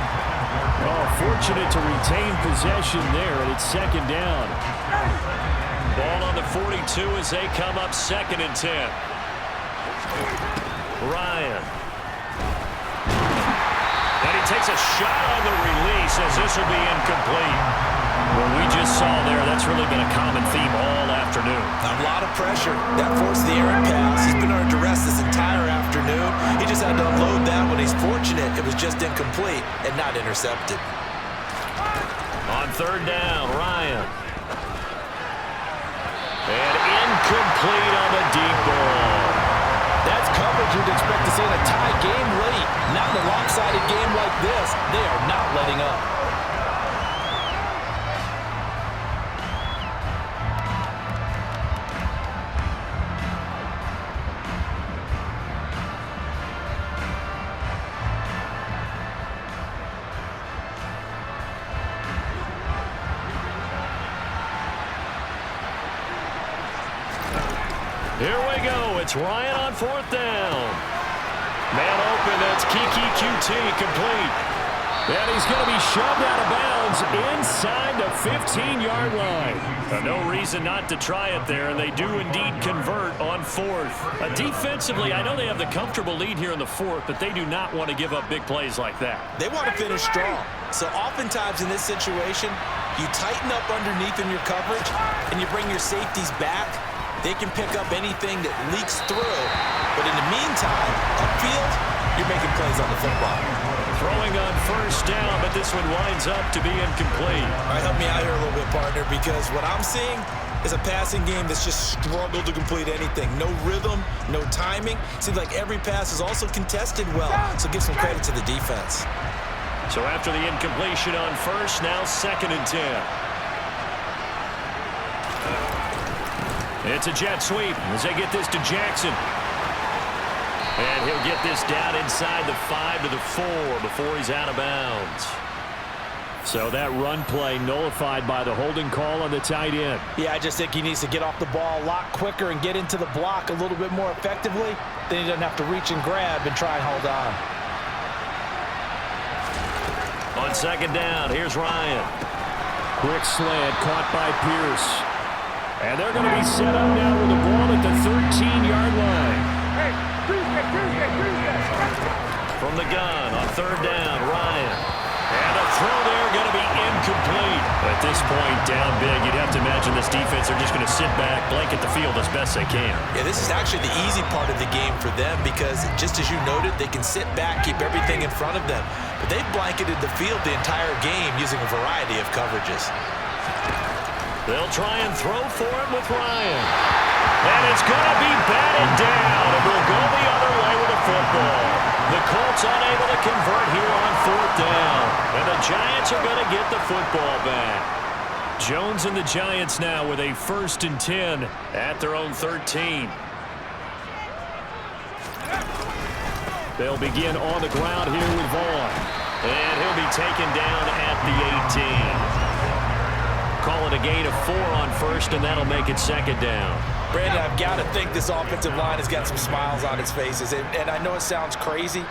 A: Oh, fortunate to retain possession there, and it's 2nd down.
C: Ball on the 42 as they come up 2nd and 10. Ryan. And he takes a shot on the release as this will be incomplete. What we just saw there, that's really been a common theme all afternoon.
B: A lot of pressure. That forced the errant pass. He's been under duress this entire afternoon. He just had to unload that when he's fortunate. It was just incomplete and not intercepted.
C: On 3rd down, Ryan. And incomplete on the deep ball.
D: That's coverage you'd expect to see in a tie game late. Not in a lopsided game like this. They are not letting up.
C: Here we go. It's Ryan on 4th down. Man open, that's Kiki QT, complete. And he's going to be shoved out of bounds inside the 15-yard line. No reason not to try it there, and they do indeed convert on fourth. Defensively, I know they have the comfortable lead here in the fourth, but they do not want to give up big plays like that.
B: They want to finish strong. So oftentimes in this situation, you tighten up underneath in your coverage, and you bring your safeties back. They can pick up anything that leaks through. But in the meantime, upfield, you're making plays on the football.
C: Throwing on first down, but this one winds up to be incomplete.
B: All right, help me out here a little bit, partner, because what I'm seeing is a passing game that's just struggled to complete anything. No rhythm, no timing. Seems like every pass is also contested well, so give some credit to the defense.
C: So after the incompletion on first, now 2nd and 10. It's a jet sweep as they get this to Jackson. And he'll get this down inside the 5 to the 4 before he's out of bounds. So that run play nullified by the holding call on the tight end.
D: Yeah, I just think he needs to get off the ball a lot quicker and get into the block a little bit more effectively. Then he doesn't have to reach and grab and try and hold on.
C: On 2nd down, here's Ryan. Quick slant caught by Pierce. And they're going to be set up now with the ball at the 13-yard line. From the gun on 3rd down, Ryan. And the throw there going to be incomplete. At this point, down big, you'd have to imagine this defense are just going to sit back, blanket the field as best they can.
B: Yeah, this is actually the easy part of the game for them because, just as you noted, they can sit back, keep everything in front of them. But they've blanketed the field the entire game using a variety of coverages.
C: They'll try and throw for him with Ryan. And it's going to be batted down, and we'll go the other way with the football. The Colts unable to convert here on 4th down, and the Giants are going to get the football back. Jones and the Giants now with a 1st and 10 at their own 13. They'll begin on the ground here with Vaughn, and he'll be taken down at the 18. Call it a gain of 4 on first, and that'll make it 2nd down.
D: Brandon, I've got to think this offensive line has got some smiles on its faces. And I know it sounds crazy,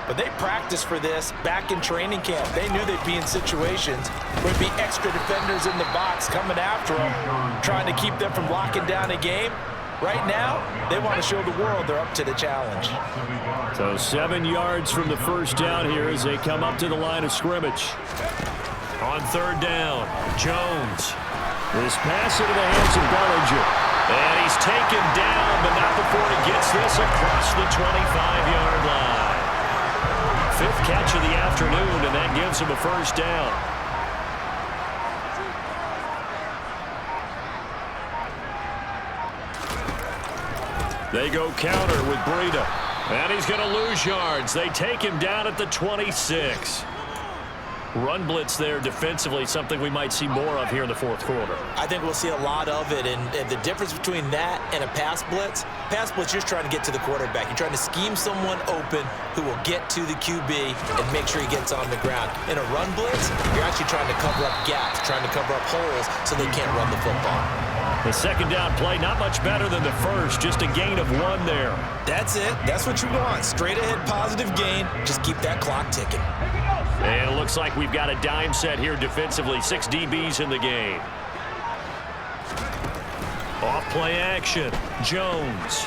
D: but they practiced for this back in training camp. They knew they'd be in situations where there'd be extra defenders in the box coming after them, trying to keep them from locking down a game. Right now, they want to show the world they're up to the challenge.
C: So 7 yards from the first down here as they come up to the line of scrimmage. On 3rd down, Jones. This pass into the hands of Bellinger. And he's taken down, but not before he gets this across the 25-yard line. 5th catch of the afternoon, and that gives him a first down. They go counter with Breida. And he's going to lose yards. They take him down at the 26. Run blitz there defensively, something we might see more of here in the 4th quarter.
B: I think we'll see a lot of it, and the difference between that and a pass blitz, you're trying to get to the quarterback. You're trying to scheme someone open who will get to the QB and make sure he gets on the ground. In a run blitz, you're actually trying to cover up gaps, trying to cover up holes so they can't run the football.
C: The 2nd down play, not much better than the first, just a gain of 1 there.
B: That's it. That's what you want. Straight ahead positive gain. Just keep that clock ticking.
C: And it looks like we've got a dime set here defensively. 6 DBs in the game. Off play action. Jones.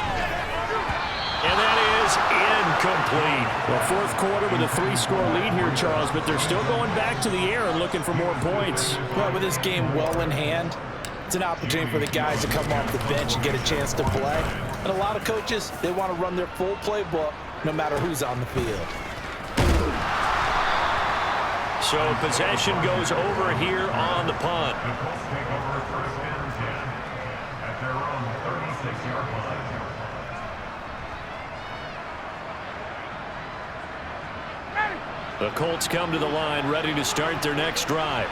C: And that is incomplete. Well, 4th quarter with a 3-score lead here, Charles, but they're still going back to the air and looking for more points.
D: Well, with this game well in hand, it's an opportunity for the guys to come off the bench and get a chance to play. And a lot of coaches, they want to run their full playbook no matter who's on the field.
C: So possession goes over here on the punt. The Colts come to the line ready to start their next drive.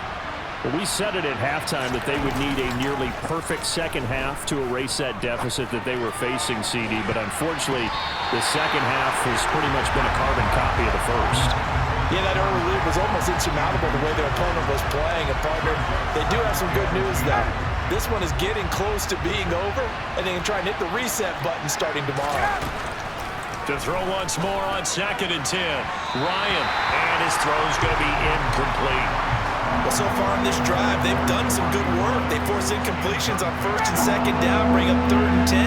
C: Well, we said it at halftime that they would need a nearly perfect second half to erase that deficit that they were facing, CD. But unfortunately, the second half has pretty much been a carbon copy of the first.
D: Yeah, that early lead was almost insurmountable the way their opponent was playing. And partner, they do have some good news, though. This one is getting close to being over, and they can try and hit the reset button starting tomorrow.
C: To throw once more on 2nd and 10. Ryan, and his throw's going to be incomplete.
B: Well, so far on this drive, they've done some good work. They force incompletions on 1st and 2nd down, bring up 3rd and 10.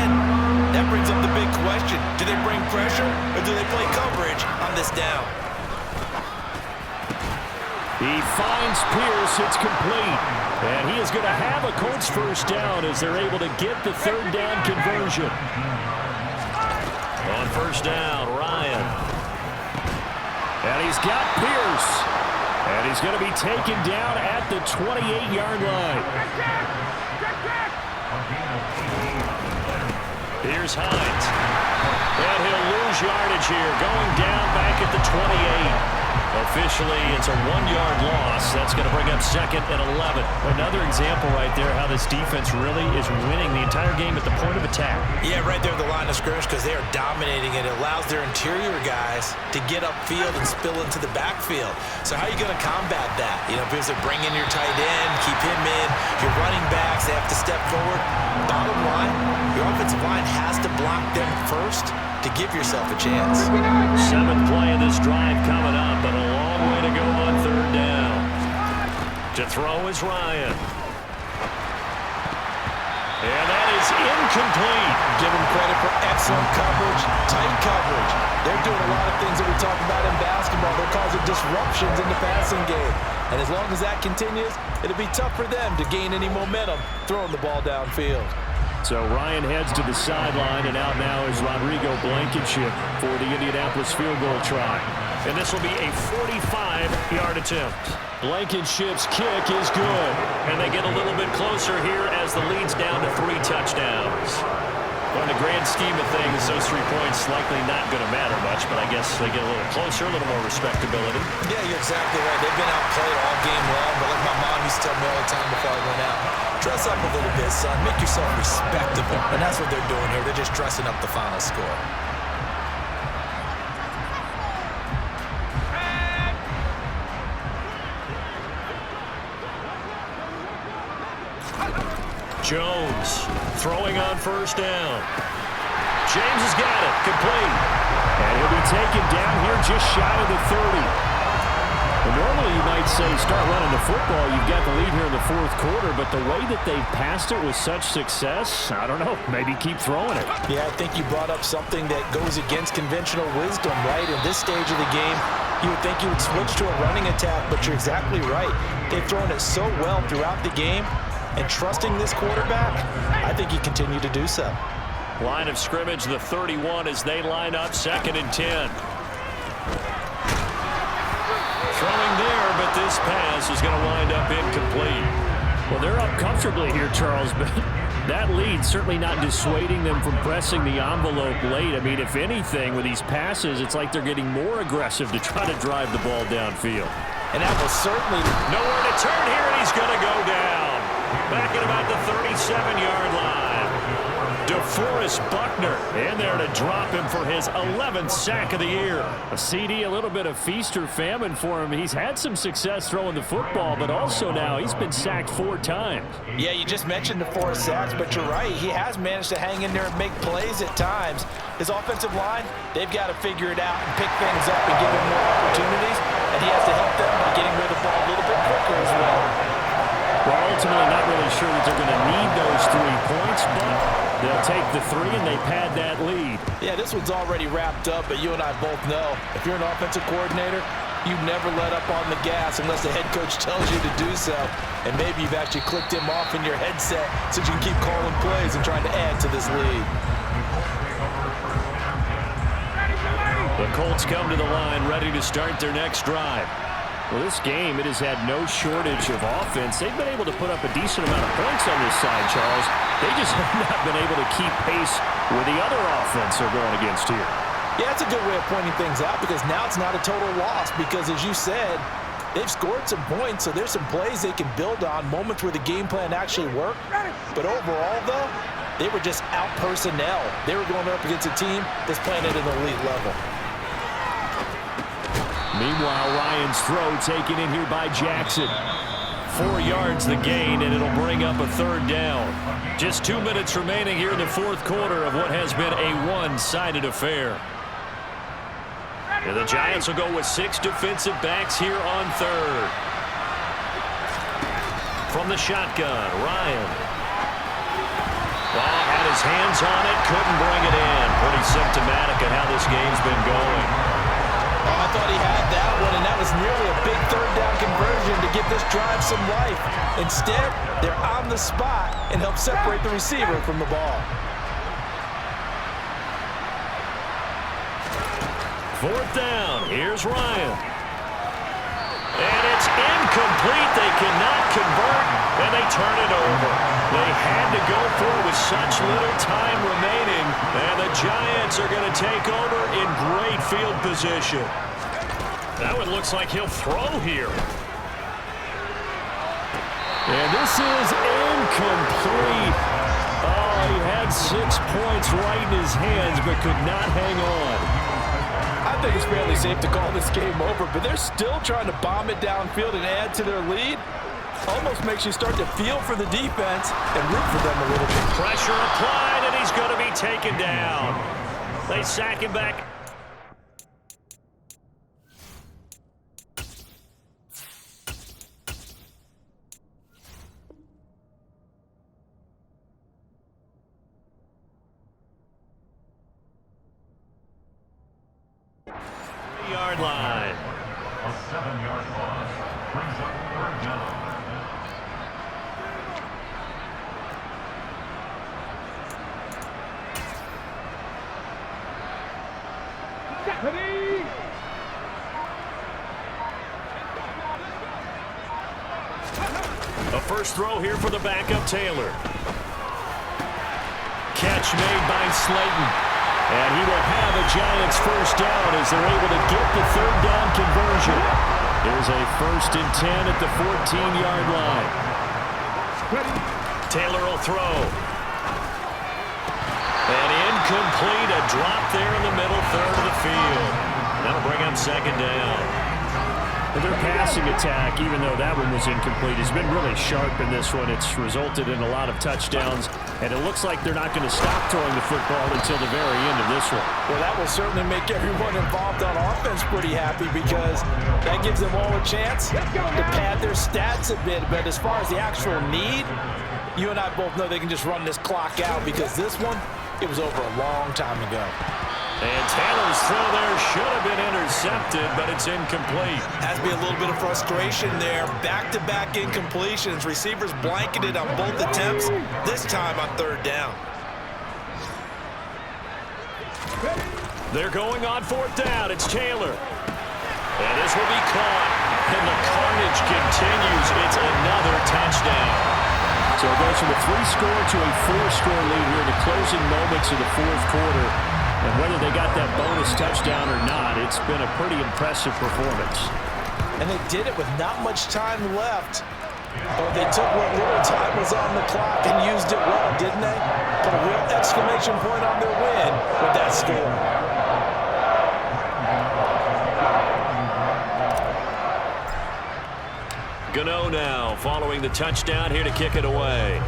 B: That brings up the big question. Do they bring pressure, or do they play coverage on this down?
A: He finds Pierce. It's complete. And he is going to have a Colts first down as they're able to get the 3rd down conversion.
C: On 1st down, Ryan.
A: And he's got Pierce. And he's going to be taken down at the 28-yard line.
C: Here's Hines. And he'll lose yardage here, going down back at the 28. Officially, it's a 1-yard loss. That's going to bring up 2nd and 11.
A: Another example right there how this defense really is winning the entire game at the point of attack.
B: Yeah, right there at the line of scrimmage because they are dominating it. It allows their interior guys to get upfield and spill into the backfield. So how are you going to combat that? You know, because they bring in your tight end, keep him in. Your running backs, they have to step forward. Bottom line, your offensive line has to block them first to give yourself a chance.
C: 7th play of this drive coming up, but a long way to go on 3rd down. To throw is Ryan. And that is incomplete.
D: Give them credit for excellent coverage, tight coverage. They're doing a lot of things that we talk about in basketball. They're causing disruptions in the passing game. And as long as that continues, it'll be tough for them to gain any momentum throwing the ball downfield.
A: So Ryan heads to the sideline, and out now is Rodrigo Blankenship for the Indianapolis field goal try.
C: And this will be a 45-yard attempt.
A: Blankenship's kick is good.
C: And they get a little bit closer here as the lead's down to 3 touchdowns.
A: Well, in the grand scheme of things, those 3 points likely not going to matter much, but I guess they get a little closer, a little more respectability.
B: Yeah, you're exactly right. They've been outplayed all game long, but like my mom used to tell me all the time before I went out, dress up a little bit, son. Make yourself respectable. And that's what they're doing here. They're just dressing up the final score.
C: Jones throwing on 1st down. James has got it. Complete.
A: And he'll be taken down here just shy of the 30. Well, normally you might say start running the football. You've got the lead here in the 4th quarter, but the way that they've passed it with such success, I don't know, maybe keep throwing it.
D: Yeah, I think you brought up something that goes against conventional wisdom, right? In this stage of the game, you would think you would switch to a running attack, but you're exactly right. They've thrown it so well throughout the game, and trusting this quarterback, I think you continue to do so.
C: Line of scrimmage, the 31 as they line up 2nd and 10. Throwing there, but this pass is going to wind up incomplete.
A: Well, they're up comfortably here, Charles, but that lead certainly not dissuading them from pressing the envelope late. I mean, if anything, with these passes, it's like they're getting more aggressive to try to drive the ball downfield.
D: And that was certainly
C: nowhere to turn here, and he's going to go down. Back at about the 37-yard line. DeForest Buckner in there to drop him for his 11th sack of the year.
A: A CD, a little bit of feast or famine for him. He's had some success throwing the football, but also now he's been sacked 4 times.
D: Yeah, you just mentioned the 4 sacks, but you're right. He has managed to hang in there and make plays at times. His offensive line, they've got to figure it out and pick things up and give him more opportunities, and he has to help them by getting rid of the ball a little bit quicker as well.
A: Well, ultimately not really sure that they're going to need those 3 points, but they'll take the 3 and they pad that lead.
D: Yeah, this one's already wrapped up, but you and I both know if you're an offensive coordinator, you never let up on the gas unless the head coach tells you to do so. And maybe you've actually clicked him off in your headset so you can keep calling plays and trying to add to this lead.
C: The Colts come to the line ready to start their next drive.
A: Well, this game, it has had no shortage of offense. They've been able to put up a decent amount of points on this side, Charles. They just have not been able to keep pace with the other offense they're going against here.
D: Yeah, it's a good way of pointing things out because now it's not a total loss because, as you said, they've scored some points, so there's some plays they can build on, moments where the game plan actually worked. But overall, though, they were just out personnel. They were going up against a team that's playing at an elite level.
A: Meanwhile, Ryan's throw taken in here by Jackson.
C: 4 yards the gain, and it'll bring up a 3rd down. Just 2 minutes remaining here in the 4th quarter of what has been a one-sided affair. And the Giants will go with 6 defensive backs here on third. From the shotgun, Ryan. Well, had his hands on it, couldn't bring it in. Pretty symptomatic of how this game's been going.
D: Oh, I thought he had that one, and that was nearly a big third down conversion to give this drive some life. Instead, they're on the spot and help separate the receiver from the ball.
C: Fourth down. Here's Ryan. And it's incomplete. They cannot convert, and they turn it over. They had to go for it with such little time remaining, and the Giants are going to take over in great field position. That one looks like he'll throw here.
A: And this is incomplete. Oh, he had 6 points right in his hands, but could not hang on.
D: I think it's fairly safe to call this game over, but they're still trying to bomb it downfield and add to their lead. Almost makes you start to feel for the defense and root for them a little bit.
C: Pressure applied, and he's going to be taken down. They sack him back. Yard line.
E: A 7-yard loss brings up third down.
C: A first throw here for the backup Taylor. Catch made by Slayton. And he will have a Giants first down as they're able to get the third down conversion. There's a 1st and 10 at the 14-yard line. Taylor will throw. And incomplete, a drop there in the middle third of the field. That'll bring up 2nd down.
A: Their passing attack, even though that one was incomplete, has been really sharp in this one. It's resulted in a lot of touchdowns, and it looks like they're not going to stop throwing the football until the very end of this one.
D: Well, that will certainly make everyone involved on offense pretty happy because that gives them all a chance to pad their stats a bit. But as far as the actual need, you and I both know they can just run this clock out because this one, it was over a long time ago.
C: And Taylor's throw there should have been intercepted, but it's incomplete.
B: Has to be a little bit of frustration there. Back-to-back incompletions. Receivers blanketed on both attempts, this time on 3rd down.
C: They're going on 4th down. It's Taylor. And this will be caught. And the carnage continues. It's another touchdown.
A: So it goes from a 3-score to a 4-score lead here in the closing moments of the 4th quarter. And whether they got that bonus touchdown or not, it's been a pretty impressive performance.
D: And they did it with not much time left. But they took what little time was on the clock and used it well, didn't they? Put a real exclamation point on their win with that score.
C: Gano now following the touchdown here to kick it away.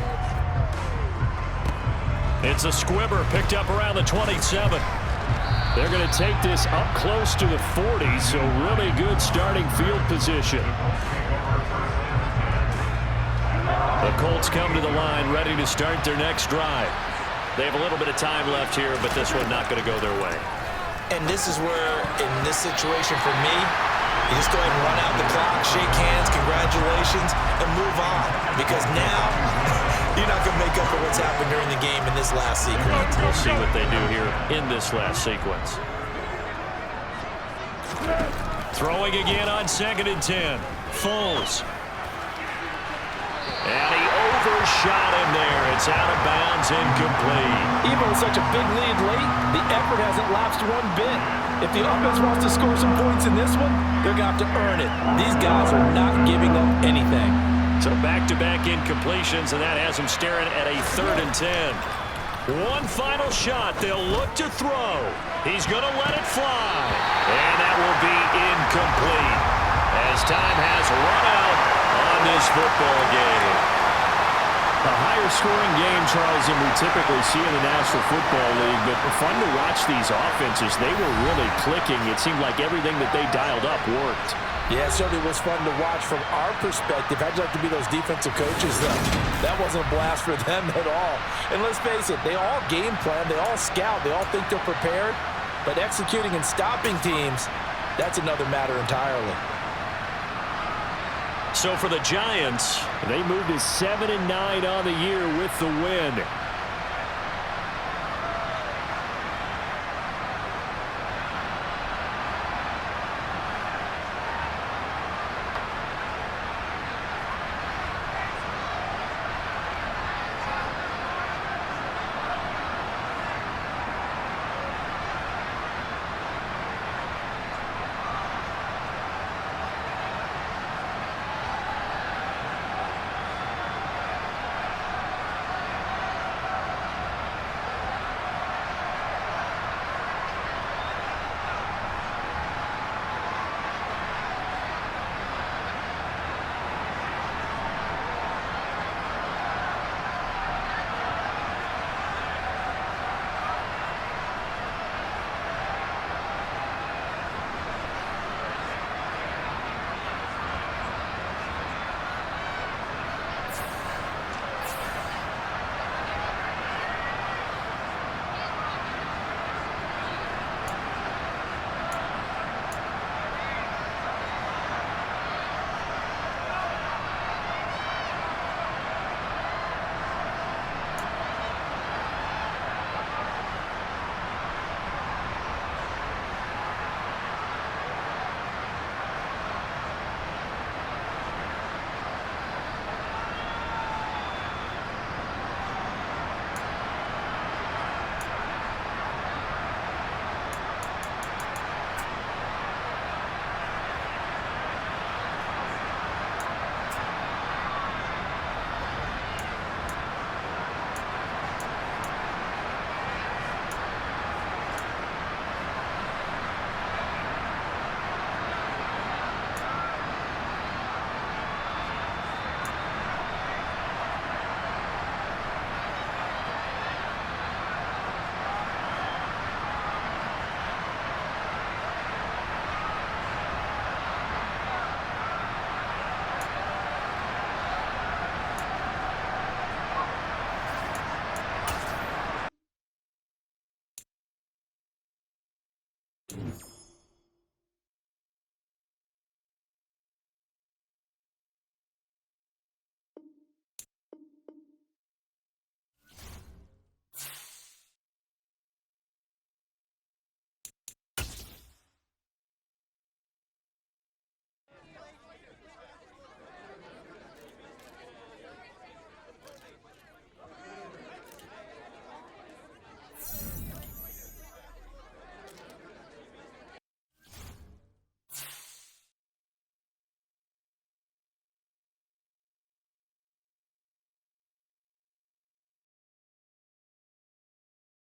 C: It's a squibber picked up around the 27. They're going to take this up close to the 40, so really good starting field position. The Colts come to the line ready to start their next drive. They have a little bit of time left here, but this one not going to go their way.
B: And this is where, in this situation for me, you just go ahead and run out the clock, shake hands, congratulations, and move on. Because now, you're not going to make up for what's happened during the game in this last sequence.
C: We'll see what they do here in this last sequence. Throwing again on 2nd and 10. Foles. And he overshot him there. It's out of bounds, incomplete.
D: Even with such a big lead late, the effort hasn't lapsed one bit. If the offense wants to score some points in this one, they're going to have to earn it. These guys are not giving up anything.
C: So back-to-back incompletions, and that has him staring at a 3rd and 10. One final shot. They'll look to throw. He's going to let it fly. And that will be incomplete as time has run out on this football game.
A: A higher scoring game, Charles, than we typically see in the National Football League, but fun to watch these offenses. They were really clicking. It seemed like everything that they dialed up worked.
D: Yeah, it certainly was fun to watch from our perspective. How'd you like to be those defensive coaches, though? That wasn't a blast for them at all. And let's face it, they all game plan, they all scout, they all think they're prepared, but executing and stopping teams, that's another matter entirely.
A: So for the Giants, they moved to 7-9 on the year with the win.